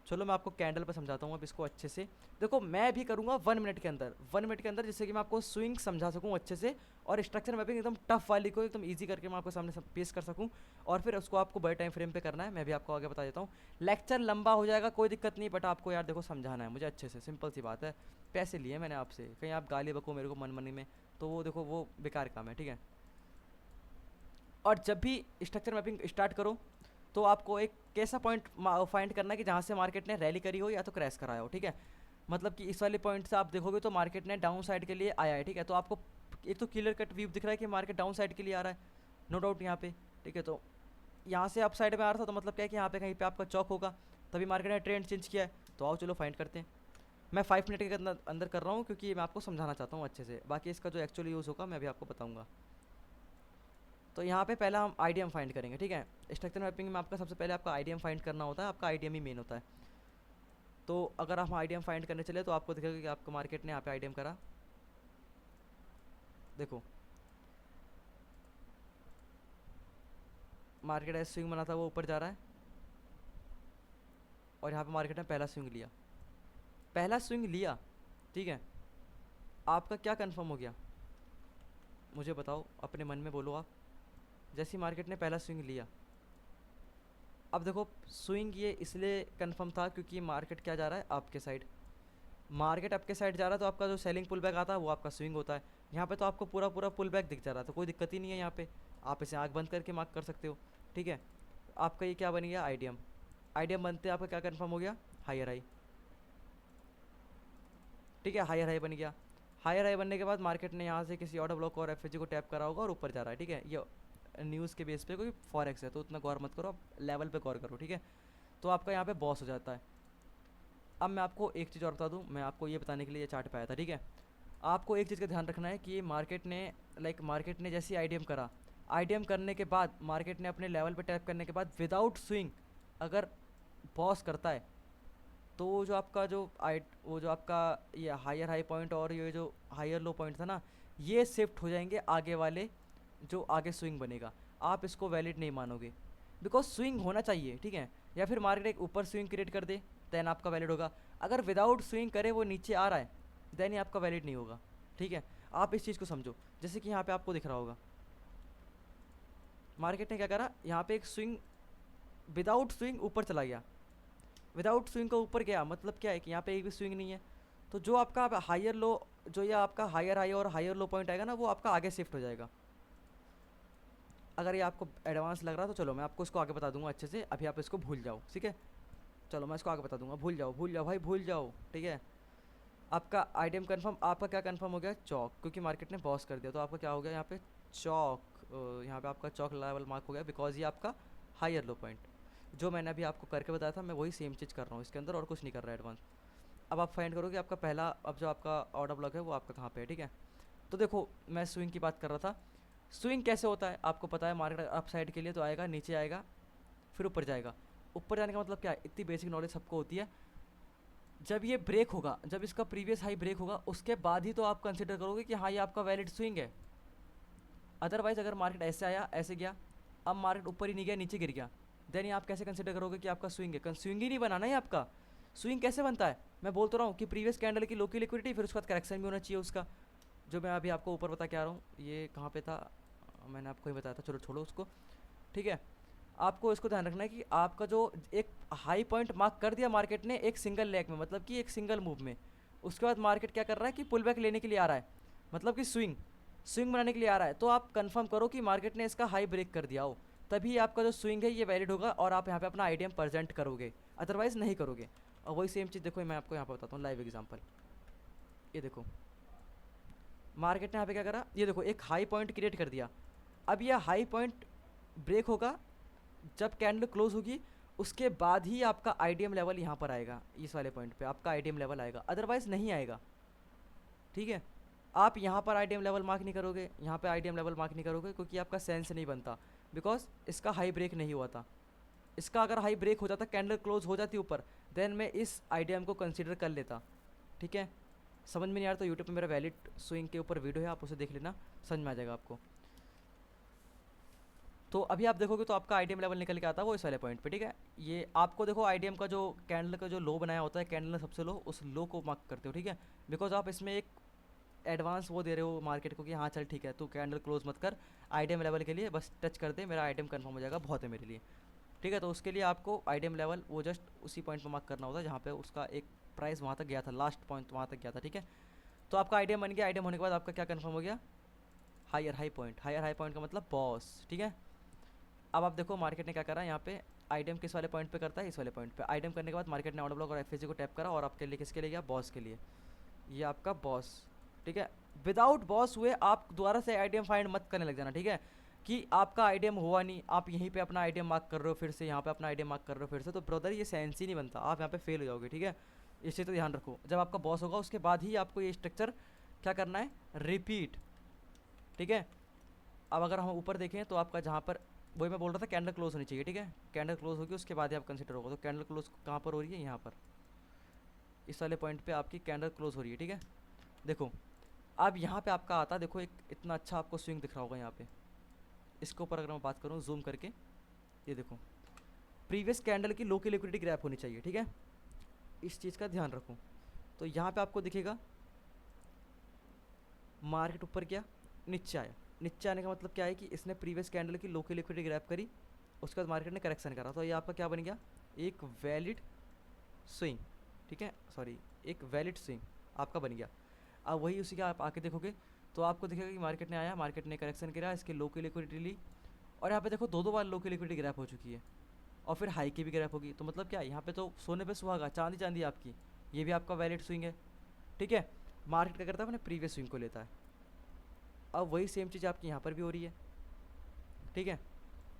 चलो मैं आपको कैंडल पर समझाता हूँ अब इसको अच्छे से। देखो मैं भी करूँगा 1 मिनट के अंदर, 1 मिनट के अंदर, जिससे कि मैं आपको स्विंग समझा सकूँ अच्छे से, और स्ट्रक्चर मैपिंग एकदम टफ वाली को एकदम इजी करके मैं आपको सामने सब पेश कर सकूँ। और फिर उसको आपको बड़े टाइम फ्रेम पे करना है, मैं भी आपको आगे बता देता हूँ। लेक्चर लंबा हो जाएगा कोई दिक्कत नहीं, बट आपको यार देखो समझाना है मुझे अच्छे से, सिंपल सी बात है। पैसे लिए मैंने आपसे, कहीं आप गाली बको मेरे को मन मनी में, तो वो देखो वो बेकार काम है, ठीक है। और जब भी स्ट्रक्चर मैपिंग स्टार्ट करो तो आपको एक कैसा पॉइंट फाइंड करना है कि जहाँ से मार्केट ने रैली करी हो या तो क्रैश कराया हो, ठीक है। मतलब कि इस वाले पॉइंट से आप देखोगे तो मार्केट ने डाउन साइड के लिए आया है, ठीक है। तो आपको एक तो क्लियर कट व्यू दिख रहा है कि मार्केट डाउन साइड के लिए आ रहा है, नो डाउट यहाँ पे, ठीक है। तो यहाँ से अप साइड में आ रहा था, तो मतलब क्या है कि यहाँ पे कहीं पे आपका चौक होगा, तभी मार्केट ने ट्रेंड चेंज किया है। तो आओ चलो फाइंड करते हैं। मैं 5 मिनट के अंदर अंदर कर रहा हूँ क्योंकि मैं आपको समझाना चाहता हूँ अच्छे से, बाकी इसका जो एक्चुअली यूज़ होगा मैं अभी आपको बताऊँगा। तो यहाँ पे पहला हम आईडीएम फाइंड करेंगे, ठीक है। स्ट्रक्चर मैपिंग में आपका सबसे पहले आपका आईडीएम फाइंड करना होता है, आपका आईडीएम ही मेन होता है। तो अगर हम आईडीएम फाइंड करने चले तो आपको दिखेगा कि आपका मार्केट ने यहाँ पे आईडीएम करा, देखो मार्केट ऐसे स्विंग बना था वो ऊपर जा रहा है, और यहाँ पे मार्केट ने पहला स्विंग लिया, पहला स्विंग लिया, ठीक है। आपका क्या कंफर्म हो गया मुझे बताओ, अपने मन में बोलो आप। जैसे ही मार्केट ने पहला स्विंग लिया, अब देखो स्विंग ये इसलिए कंफर्म था क्योंकि मार्केट क्या जा रहा है आपके साइड, मार्केट आपके साइड जा रहा है, तो आपका जो सेलिंग पुल बैक आता है वो आपका स्विंग होता है। यहाँ पे तो आपको पूरा पूरा पुल बैक दिख जा रहा है, तो कोई दिक्कत ही नहीं है यहाँ पे, आप इसे आँख बंद करके मार्क कर सकते हो, ठीक है। आपका ये क्या बन गया, आईडीएम। आईडीएम बनते आपका क्या कंफर्म हो गया, हायर हाई, ठीक है, हायर हाई बन गया। हायर हाई बनने के बाद मार्केट ने यहाँ से किसी ऑर्डर ब्लॉक और एफएजी को टैप करा होगा और ऊपर जा रहा है, ठीक है। ये न्यूज़ के बेस पे कोई फॉरेक्स है तो उतना गौर मत करो, आप लेवल पे गौर करो, ठीक है। तो आपका यहाँ पे बॉस हो जाता है। अब मैं आपको एक चीज़ और बता दूँ, मैं आपको ये बताने के लिए ये चार्ट पे आया था, ठीक है। आपको एक चीज़ का ध्यान रखना है कि मार्केट ने मार्केट ने जैसे ही आईडीएम करा, आईडीएम करने के बाद मार्केट ने अपने लेवल पे टैप करने के बाद विदाउट स्विंग अगर बॉस करता है, तो वो जो आपका ये हायर हाई पॉइंट और ये जो हायर लो पॉइंट था ना, ये शिफ्ट हो जाएंगे आगे वाले, जो आगे स्विंग बनेगा। आप इसको वैलिड नहीं मानोगे, बिकॉज स्विंग होना चाहिए, ठीक है। या फिर मार्केट एक ऊपर स्विंग क्रिएट कर दे देन आपका वैलिड होगा। अगर विदाउट स्विंग करे वो नीचे आ रहा है देन ही आपका वैलिड नहीं होगा, ठीक है। आप इस चीज़ को समझो, जैसे कि यहाँ पे आपको दिख रहा होगा मार्केट ने क्या करा, यहाँ पे एक स्विंग विदाउट स्विंग ऊपर चला गया, विदाउट स्विंग का ऊपर गया, मतलब क्या है कि यहाँ पे एक भी स्विंग नहीं है। तो जो आपका हायर लो, जो ये आपका हायर हाई और हायर लो पॉइंट आएगा ना, वो आपका आगे शिफ्ट हो जाएगा। अगर ये आपको एडवांस लग रहा तो चलो मैं आपको इसको आगे बता दूंगा अच्छे से, अभी आप इसको भूल जाओ, ठीक है। चलो मैं इसको आगे बता दूंगा, भूल जाओ भाई, भूल जाओ, ठीक है। आपका आईडीएम कंफर्म, आपका क्या कंफर्म हो गया, चौक, क्योंकि मार्केट ने बॉस कर दिया, तो आपका क्या हो गया यहाँ पे चौक, यहाँ पे आपका चौक लेवल मार्क हो गया, बिकॉज ये आपका हायर लो पॉइंट। जो मैंने अभी आपको करके बताया था मैं वही सेम चीज़ कर रहा हूँ इसके अंदर, और कुछ नहीं कर रहा है एडवांस। अब आप फाइंड करो कि आपका पहला, अब जो आपका ऑर्डर ब्लॉक है वो आपका कहाँ पे है, ठीक है। तो देखो मैं स्विंग की बात कर रहा था, स्विंग कैसे होता है आपको पता है, मार्केट अप साइड के लिए तो आएगा, नीचे आएगा, फिर ऊपर जाएगा। ऊपर जाने का मतलब क्या है, इतनी बेसिक नॉलेज सबको होती है। जब ये ब्रेक होगा, जब इसका प्रीवियस हाई ब्रेक होगा, उसके बाद ही तो आप कंसिडर करोगे कि हाँ ये आपका वैलिड स्विंग है। अदरवाइज अगर मार्केट ऐसे आया ऐसे गया, अब मार्केट ऊपर ही नहीं गया नीचे गिर गया, देन ये आप कैसे कंसिडर करोगे कि आपका स्विंग है, स्विंग ही नहीं बना ना ये आपका। स्विंग कैसे बनता है, मैं बोल तो रहा हूँ कि प्रीवियस कैंडल की लो की लिक्विडिटी, फिर उसके बाद करेक्शन भी होना चाहिए उसका, जो मैं अभी आपको ऊपर बता के आ रहा हूँ। ये कहाँ पे था, मैंने आपको ही बताया था, चलो छोड़ो उसको, ठीक है। आपको इसको ध्यान रखना है कि आपका जो एक हाई पॉइंट मार्क कर दिया मार्केट ने एक सिंगल लेग में, मतलब कि एक सिंगल मूव में, उसके बाद मार्केट क्या कर रहा है कि पुल बैक लेने के लिए आ रहा है, मतलब कि स्विंग स्विंग बनाने के लिए आ रहा है। तो आप कंफर्म करो कि मार्केट ने इसका हाई ब्रेक कर दिया हो, तभी आपका जो स्विंग है ये वैलिड होगा और आप यहाँ पे अपना आईडीएम प्रेजेंट करोगे, अदरवाइज नहीं करोगे। और वही सेम चीज़ देखो मैं आपको यहाँ पर बताता हूँ लाइव एग्जाम्पल। ये देखो मार्केट ने यहाँ पे क्या करा, ये देखो एक हाई पॉइंट क्रिएट कर दिया। अब यह हाई पॉइंट ब्रेक होगा जब कैंडल क्लोज होगी, उसके बाद ही आपका आईडीएम लेवल यहाँ पर आएगा, इस वाले पॉइंट पे आपका आईडीएम लेवल आएगा, अदरवाइज नहीं आएगा, ठीक है। आप यहाँ पर आईडीएम लेवल मार्क नहीं करोगे, यहाँ पे आईडीएम लेवल मार्क नहीं करोगे, क्योंकि आपका सेंस नहीं बनता, बिकॉज इसका हाई ब्रेक नहीं हुआ था। इसका अगर हाई ब्रेक हो जाता, कैंडल क्लोज हो जाती ऊपर, देन मैं इस आईडीएम को कंसीडर कर लेता। ठीक है, समझ में नहीं आ रहा तो यूट्यूब पे मेरा वैलिड स्विंग के ऊपर वीडियो है, आप उसे देख लेना, समझ में आ जाएगा आपको। तो अभी आप देखोगे तो आपका आईडीएम लेवल निकल के आता है वो इस वाले पॉइंट पे। ठीक है, ये आपको देखो आईडीएम का जो कैंडल का जो लो बनाया होता है, कैंडल ने सबसे लो, उस लो को मार्क करते हो। ठीक है, बिकॉज आप इसमें एक एडवांस वो दे रहे हो मार्केट को कि हाँ चल ठीक है, तू कैंडल क्लोज मत कर, आईडीएम लेवल के लिए बस टच कर दे, मेरा आईडीएम कंफर्म हो जाएगा, बहुत है मेरे लिए। ठीक है, तो उसके लिए आपको आईडीएम लेवल वो जस्ट उसी पॉइंट पर मार्क करना होता है जहाँ पे उसका एक प्राइस वहाँ तक गया था, लास्ट पॉइंट वहाँ तक गया था। ठीक है, तो आपका आईडीएम बन गया। आईडीएम होने के बाद आपका क्या कंफर्म हो गया, higher high point. Higher high point का मतलब बॉस। ठीक है, अब आप देखो मार्केट ने क्या करा यहाँ पे, आईडीएम किस वाले पॉइंट पे करता है, इस वाले पॉइंट पे। आईडीएम करने के बाद मार्केट ने ऑर्डर ब्लॉक और एफएसजी को टैप करा और आपके लिए किसके लिए गया, बॉस के लिए। ये आपका बॉस। ठीक है, विदाउट बॉस हुए आप दोबारा से आईडीएम फाइंड मत करने लग जाना। ठीक है, कि आपका आईडीएम हुआ नहीं, आप यहीं पे अपना आईडीएम मार्क कर रहे हो, फिर से यहाँ पे अपना आईडीएम मार्क कर रहे हो फिर से, तो ब्रदर ये सेंस ही नहीं बनता, आप यहाँ पे फेल हो जाओगे। ठीक है, इसे तो ध्यान रखो, जब आपका बॉस होगा उसके बाद ही आपको ये स्ट्रक्चर क्या करना है, रिपीट। ठीक है, अब अगर हम ऊपर देखें तो आपका जहाँ पर वही मैं बोल रहा था कैंडल क्लोज होनी चाहिए। ठीक है, कैंडल क्लोज होगी उसके बाद ही आप कंसिडर होगा। तो कैंडल क्लोज कहाँ पर हो रही है, यहाँ पर इस वाले पॉइंट पे आपकी कैंडल क्लोज हो रही है। ठीक है, देखो अब यहाँ पे आपका आता, देखो एक इतना अच्छा आपको स्विंग दिख रहा होगा यहाँ पे। इसके ऊपर अगर मैं बात करूँ जूम करके, ये देखो प्रीवियस कैंडल की लो की लिक्विडिटी ग्रैप होनी चाहिए। ठीक है, इस चीज़ का ध्यान रखो। तो यहाँ पे आपको दिखेगा मार्केट ऊपर गया, नीचे आया। नीचे आने का मतलब क्या है कि इसने प्रीवियस कैंडल की लो की लिक्विडिटी ग्रैप करी, उसके बाद मार्केट ने करेक्शन करा, तो ये आपका क्या बन गया, एक वैलिड स्विंग। ठीक है, सॉरी, एक वैलिड स्विंग आपका बन गया। अब वही उसी का आप आके देखोगे तो आपको दिखेगा कि मार्केट ने आया, मार्केट ने करेक्शन किया, इसके लो की लिक्विडिटी ली, और यहाँ पे देखो दो दो बार लो की लिक्विडिटी ग्रैप हो चुकी है, और फिर हाई की भी ग्रैप होगी। तो मतलब क्या है, यहाँ पे तो सोने पे सुहागा, चांदी चांदी आपकी, ये भी आपका वैलिड स्विंग है। ठीक है, मार्केट क्या करता है, अपने प्रीवियस स्विंग को लेता है। अब वही सेम चीज़ आपकी यहाँ पर भी हो रही है। ठीक है,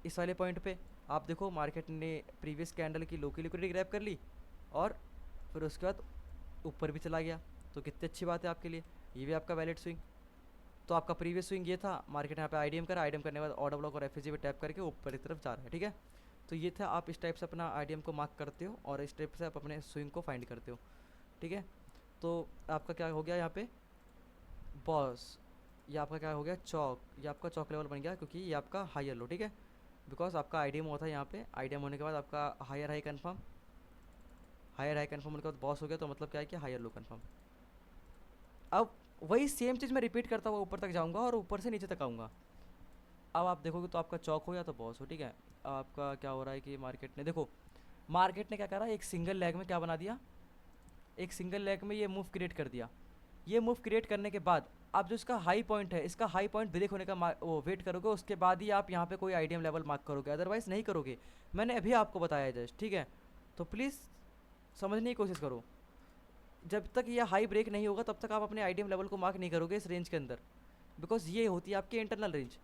इस वाले पॉइंट पे आप देखो मार्केट ने प्रीवियस कैंडल की लो की लिक्विडिटी ग्रैप कर ली, और फिर उसके बाद ऊपर भी चला गया, तो कितनी अच्छी बात है आपके लिए, ये भी आपका वैलिड स्विंग। तो आपका प्रीवियस स्विंग ये था, मार्केट यहाँ पे आईडीएम करा, आईडीएम करने के बाद ऑर्डर ब्लॉक और एफएसजी पे टैप करके ऊपर की तरफ जा रहा है। ठीक है, तो ये था, आप इस टाइप से अपना आईडीएम को मार्क करते हो और इस टाइप से आप अपने स्विंग को फाइंड करते हो। ठीक है, तो आपका क्या हो गया यहाँ पे, बॉस। ये आपका क्या हो गया, चौक। ये आपका चौक लेवल बन गया, क्योंकि ये आपका हायर लो। ठीक है, बिकॉज आपका आईडीएम हुआ था यहाँ पे, आईडीएम होने के बाद आपका higher high confirm, higher high confirm होने के बाद बॉस हो गया, तो मतलब क्या है कि हायर लो कन्फर्म। अब वही सेम चीज़ मैं रिपीट करता हुआ ऊपर तक जाऊँगा और ऊपर से नीचे तक आऊँगा। अब आप देखोगे तो आपका चौक हो या तो बॉस हो। ठीक है, आपका क्या हो रहा है कि मार्केट ने देखो, मार्केट ने क्या करा, एक सिंगल लेग में क्या बना दिया, एक सिंगल लेग में ये मूव क्रिएट कर दिया। ये मूव क्रिएट करने के बाद आप जो इसका हाई पॉइंट है, इसका हाई पॉइंट ब्रेक होने का वो वेट करोगे, उसके बाद ही आप यहाँ पे कोई आईडीएम लेवल मार्क करोगे, अदरवाइज़ नहीं करोगे। मैंने अभी आपको बताया जस्ट। ठीक है, तो प्लीज़ समझने की कोशिश करो, जब तक ये हाई ब्रेक नहीं होगा तब तक आप अपने आईडीएम लेवल को मार्क नहीं करोगे इस रेंज के अंदर, बिकॉज ये होती है आपकी इंटरनल रेंज।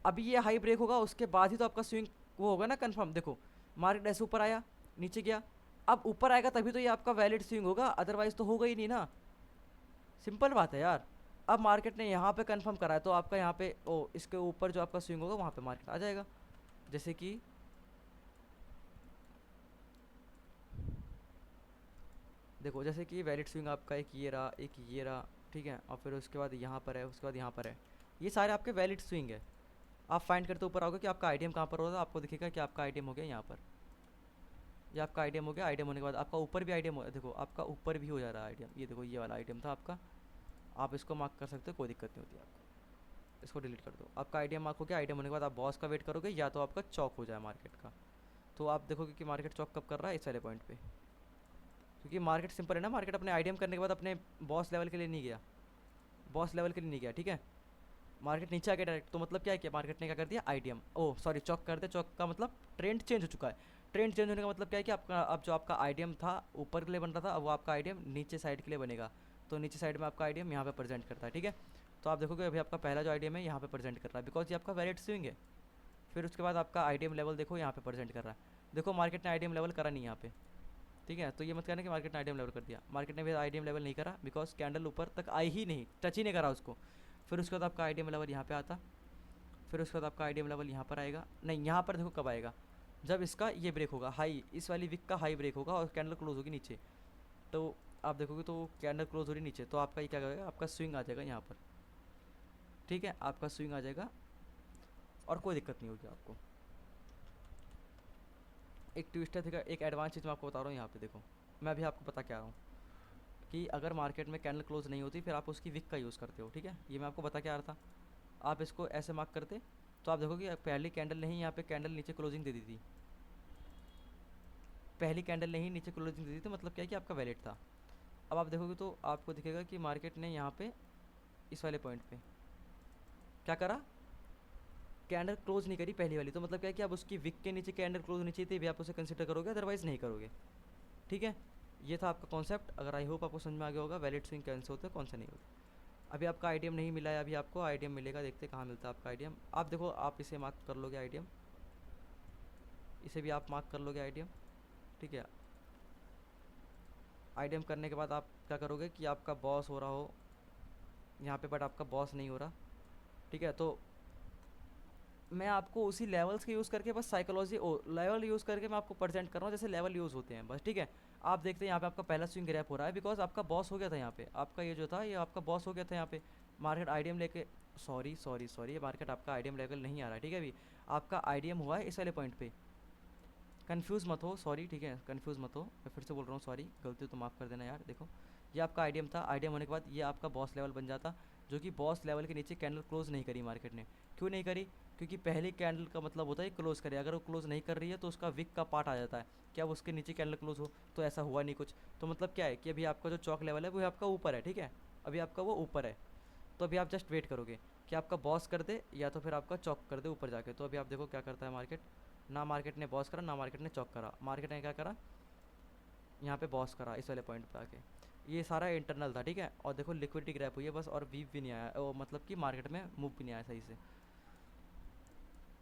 अभी ये हाई ब्रेक होगा उसके बाद ही तो आपका स्विंग वो होगा ना कंफर्म। देखो मार्केट ऐसे ऊपर आया, नीचे गया, अब ऊपर आएगा तभी तो ये आपका वैलिड स्विंग होगा, अदरवाइज तो होगा ही नहीं ना। सिंपल बात है यार। अब मार्केट ने यहाँ पे कंफर्म करा है तो आपका यहाँ पे ओ इसके ऊपर जो आपका स्विंग होगा वहाँ पे मार्केट आ जाएगा। जैसे कि देखो, जैसे कि वैलिड स्विंग आपका एक ये रहा, एक ये रहा। ठीक है, और फिर उसके बाद यहाँ पर है, उसके बाद यहाँ पर है, ये सारे आपके वैलिड स्विंग है। आप फाइंड करते ऊपर आओगे कि आपका आईडीएम कहाँ पर होगा, आपको दिखेगा कि आपका आईडीएम हो गया यहाँ पर, ये आपका आईडीएम हो गया। आईडीएम होने के बाद आपका ऊपर भी आईडीएम हो, देखो आपका ऊपर भी हो जा रहा है आईडीएम, ये देखो ये वाला आईडीएम था आपका, आप इसको मार्क कर सकते हो, कोई दिक्कत नहीं होती आपको, इसको डिलीट कर दो। आपका आईडीएम मार्क हो गया। आईडीएम होने के बाद आप बॉस का वेट करोगे या तो आपका चौक हो जाए मार्केट का। तो आप देखोगे कि मार्केट चौक कब कर रहा है, इस वाले पॉइंट पे, क्योंकि मार्केट सिंपल है ना, मार्केट अपने आईडीएम करने के बाद अपने बॉस लेवल के लिए नहीं गया, बॉस लेवल के लिए नहीं गया। ठीक है, मार्केट नीचे आ गया डायरेक्ट, तो मतलब क्या है कि मार्केट ने क्या कर दिया, आईडीएम ओ सॉरी चौक कर दिया। चौक का मतलब ट्रेंड चेंज हो चुका है। ट्रेंड चेंज होने का मतलब क्या है कि आपका अब जो आपका आईडीएम था ऊपर के लिए बन रहा था, अब वो आपका आईडीएम नीचे साइड के लिए बनेगा। तो नीचे साइड में आपका आईडीएम यहाँ पे प्रेजेंट करता है। ठीक है, तो आप देखोगे अभी आपका पहला जो आईडीएम है यहाँ पे प्रेजेंट कर रहा है, बिकॉज ये आपका वैलिड स्विंग है। फिर उसके बाद आपका आईडीएम लेवल देखो यहाँ पे प्रेजेंट कर रहा है। देखो मार्केट ने आईडीएम लेवल करा नहीं यहाँ पे, ठीक है। तो ये मत कहना कि मार्केट ने आईडीएम लेवल कर दिया, मार्केट ने भी आईडीएम लेवल नहीं करा, बिकॉज कैंडल ऊपर तक आई ही नहीं, टच ही नहीं करा उसको। फिर उसके बाद आपका आईडीएम लेवल यहाँ पे आता, फिर उसके बाद आपका आईडीएम लेवल यहाँ पर आएगा, नहीं यहाँ पर देखो कब आएगा, जब इसका ये ब्रेक होगा, हाई, इस वाली विक का हाई ब्रेक होगा और कैंडल क्लोज होगी नीचे। तो आप देखोगे तो कैंडल क्लोज हो रही नीचे, तो आपका ये क्या करेगा, आपका स्विंग आ जाएगा यहाँ पर। ठीक है, आपका स्विंग आ जाएगा और कोई दिक्कत नहीं होगी आपको। एक ट्विस्टर थे, एक एडवांस चीज़ मैं आपको बता रहा हूँ यहाँ पे देखो, मैं अभी आपको बता क्या रहा हूँ कि अगर मार्केट में कैंडल क्लोज नहीं होती फिर आप उसकी विक का यूज़ करते हो। ठीक है, ये मैं आपको बता क्या रहा था। आप इसको ऐसे मार्क करते तो आप देखोगे पहली कैंडल नहीं, यहाँ पे कैंडल नीचे क्लोजिंग दे दी थी, पहली कैंडल नहीं नीचे क्लोजिंग दे दी थी, मतलब क्या है कि आपका वैलिड था। अब आप देखोगे तो आपको दिखेगा कि मार्केट ने यहाँ पे इस वाले पॉइंट पे क्या करा, कैंडल क्लोज नहीं करी पहली वाली, तो मतलब क्या है कि आप उसकी विक के नीचे कैंडल क्लोज होनी चाहिए थी, भी आप उसे कंसिडर करोगे, अदरवाइज़ नहीं करोगे। ठीक है, ये था आपका कॉन्सेप्ट। अगर आई होप आपको समझ में आ गया होगा वैलिड स्विंग कैंसिल होता है, कौन सा नहीं होता। अभी आपका आईडीएम नहीं मिला है, अभी आपको आईडीएम मिलेगा, देखते कहाँ मिलता है आपका आईडीएम। आप देखो, आप इसे मार्क कर लोगे आईडीएम, इसे भी आप मार्क कर लोगे आईडीएम। ठीक है, आईडीएम करने के बाद आप क्या करोगे कि आपका बॉस हो रहा हो यहाँ पे, बट आपका बॉस नहीं हो रहा। ठीक है, तो मैं आपको उसी लेवल्स के यूज़ करके बस साइकोलॉजी लेवल यूज़ करके मैं आपको प्रेजेंट कर रहा हूँ जैसे लेवल यूज़ होते हैं बस। ठीक है, आप देखते हैं यहाँ पे आपका पहला स्विंग ग्रैप हो रहा है, बिकॉज आपका बॉस हो गया था यहाँ पे, आपका ये जो था ये आपका बॉस हो गया था यहाँ पे। मार्केट आईडीएम लेके, सॉरी सॉरी सॉरी, ये मार्केट आपका आईडीएम लेवल नहीं आ रहा है। ठीक है, अभी आपका आईडीएम हुआ है इस वाले पॉइंट पे, कन्फ्यूज़ मत हो, सॉरी। ठीक है, कन्फ्यूज़ मत हो, मैं फिर से बोल रहा हूँ सॉरी, गलती तो माफ़ कर देना यार। देखो, ये आपका आईडीएम था, आईडीएम होने के बाद ये आपका बॉस लेवल बन जाता, जो कि बॉस लेवल के नीचे कैंडल क्लोज नहीं करी मार्केट ने। क्यों नहीं करी, क्योंकि पहली कैंडल का मतलब होता है क्लोज करे, अगर वो क्लोज नहीं कर रही है तो उसका विक का पार्ट आ जाता है, क्या वो उसके नीचे कैंडल क्लोज हो, तो ऐसा हुआ नहीं कुछ। तो मतलब क्या है कि अभी आपका जो चौक लेवल है वो आपका ऊपर है। ठीक है, अभी आपका वो ऊपर है, तो अभी आप जस्ट वेट करोगे कि आपका बॉस कर दे या तो फिर आपका चौक कर दे ऊपर जाके। तो अभी आप देखो क्या करता है मार्केट, ना मार्केट ने बॉस करा ना मार्केट ने चौक करा, मार्केट ने क्या करा, यहाँ पे बॉस करा इस वाले पॉइंट पे आके। ये सारा इंटरनल था। ठीक है, और देखो लिक्विडिटी ग्रैप हुई है बस, और वीव भी नहीं आया, वो मतलब कि मार्केट में मूव भी नहीं आया सही से।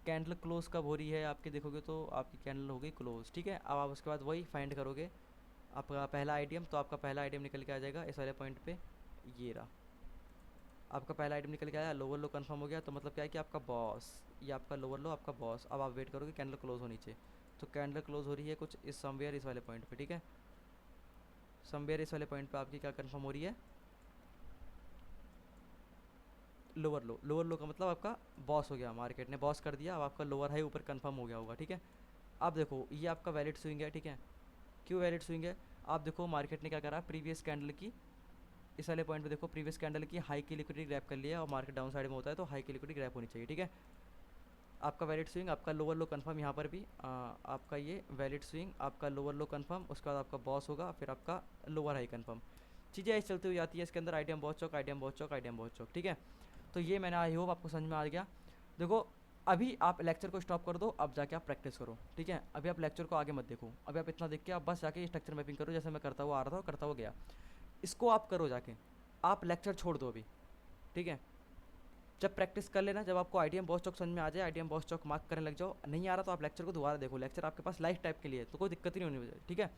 कैंडल क्लोज कब हो रही है आपके, देखोगे तो आपकी कैंडल हो गई क्लोज। ठीक है, अब आप उसके बाद वही फाइंड करोगे आपका पहला आईडीएम, तो आपका पहला आईडीएम निकल के आ जाएगा इस वाले पॉइंट पे, ये रहा आपका पहला आइटम निकल के आया, लोअर लो कंफर्म हो गया, तो मतलब क्या है कि आपका बॉस, ये आपका लोअर लो आपका बॉस। अब आप वेट करोगे कैंडल क्लोज हो नीचे, तो कैंडल क्लोज हो रही है कुछ इस समवेयर इस वाले पॉइंट पे। ठीक है, समवेयर इस वाले पॉइंट पे आपकी क्या कंफर्म हो रही है, लोअर लो। लोअर लो का मतलब आपका बॉस हो गया, मार्केट ने बॉस कर दिया, अब आपका लोअर हाई ऊपर कंफर्म हो गया होगा। ठीक है, अब देखो ये आपका वैलिड स्विंग है। ठीक है, क्यों वैलिड स्विंग है, आप देखो मार्केट ने क्या करा, प्रीवियस कैंडल की इस वाले पॉइंट पे देखो, प्रीवियस कैंडल की हाई की लिक्विडिटी ग्रैप कर लिया, और मार्केट डाउन साइड में होता है तो हाई की लिक्विडिटी ग्रैप होनी चाहिए। ठीक है, आपका वैलिड स्विंग, आपका लोअर लो कंफर्म, यहाँ पर भी आपका ये वैलिड स्विंग, आपका लोअर लो कंफर्म, उसके बाद आपका बॉस होगा, फिर आपका लोअर हाई कंफर्म। चीज़ें ऐसे चलती हुई जाती है इसके अंदर, आईटीएम बहुत चौक, आईटीएम बहुत चौक, आईटीएम बहुत चौक। ठीक है, तो ये मैंने आई होप आपको समझ में आ गया। देखो, अभी आप लेक्चर को स्टॉप कर दो, अब जाके आप प्रैक्टिस करो। ठीक है, अभी आप लेक्चर को आगे मत देखो, अभी आप इतना देख के आप बस जाके स्ट्रक्चर मैपिंग करो, जैसे मैं करता हुआ आ रहा था और करता हुआ गया, इसको आप करो जाके, आप लेक्चर छोड़ दो अभी। ठीक है, जब प्रैक्टिस कर लेना, जब आपको आईटीएम बॉस चौक समझ में आ जाए, आईटीएम बॉस चौक मार्क करने लग जाओ, नहीं आ रहा तो आप लेक्चर को दोबारा देखो, लेक्चर आपके पास लाइफ टाइप के लिए, तो कोई दिक्कत ही नहीं होनी चाहिए। ठीक है,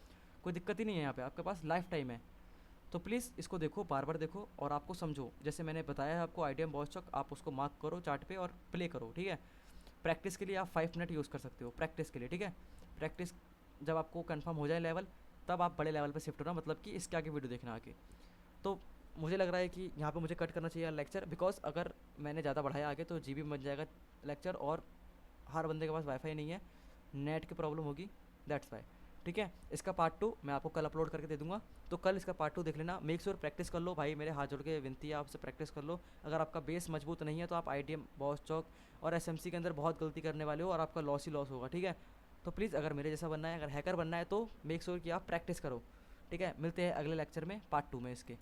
कोई दिक्कत ही नहीं है यहाँ पे, आपके पास लाइफ टाइम है, तो प्लीज़ इसको देखो, बार बार देखो और आपको समझो, जैसे मैंने बताया है आपको आईटीएम बॉस चौक, आप उसको मार्क करो चार्ट पे और प्ले करो। ठीक है, प्रैक्टिस के लिए आप 5 मिनट यूज़ कर सकते हो प्रैक्टिस के लिए। ठीक है, प्रैक्टिस जब आपको कंफर्म हो जाए लेवल, तब आप बड़े लेवल पे शिफ्ट होना, मतलब कि इसके आगे वीडियो देखना आके। तो मुझे लग रहा है कि यहाँ पे मुझे कट करना चाहिए लेक्चर, बिकॉज अगर मैंने ज़्यादा बढ़ाया आगे तो जीबी बन जाएगा लेक्चर, और हर बंदे के पास वाईफाई नहीं है, नेट की प्रॉब्लम होगी, दैट्स वाई। ठीक है, इसका पार्ट 2 मैं आपको कल अपलोड करके दे दूंगा, तो कल इसका पार्ट 2 देख लेना। मेक श्योर प्रैक्टिस कर लो भाई, मेरे हाथ जोड़ के विनती है आपसे, प्रैक्टिस कर लो। अगर आपका बेस मजबूत नहीं है तो आप आईटीएम बॉस चौक और एसएमसी के अंदर बहुत गलती करने वाले हो और आपका लॉस ही लॉस होगा। ठीक है, तो प्लीज़ अगर मेरे जैसा बनना है, अगर हैकर बनना है, तो मेक श्योर कि आप प्रैक्टिस करो। ठीक है, मिलते हैं अगले लेक्चर में पार्ट 2 में इसके।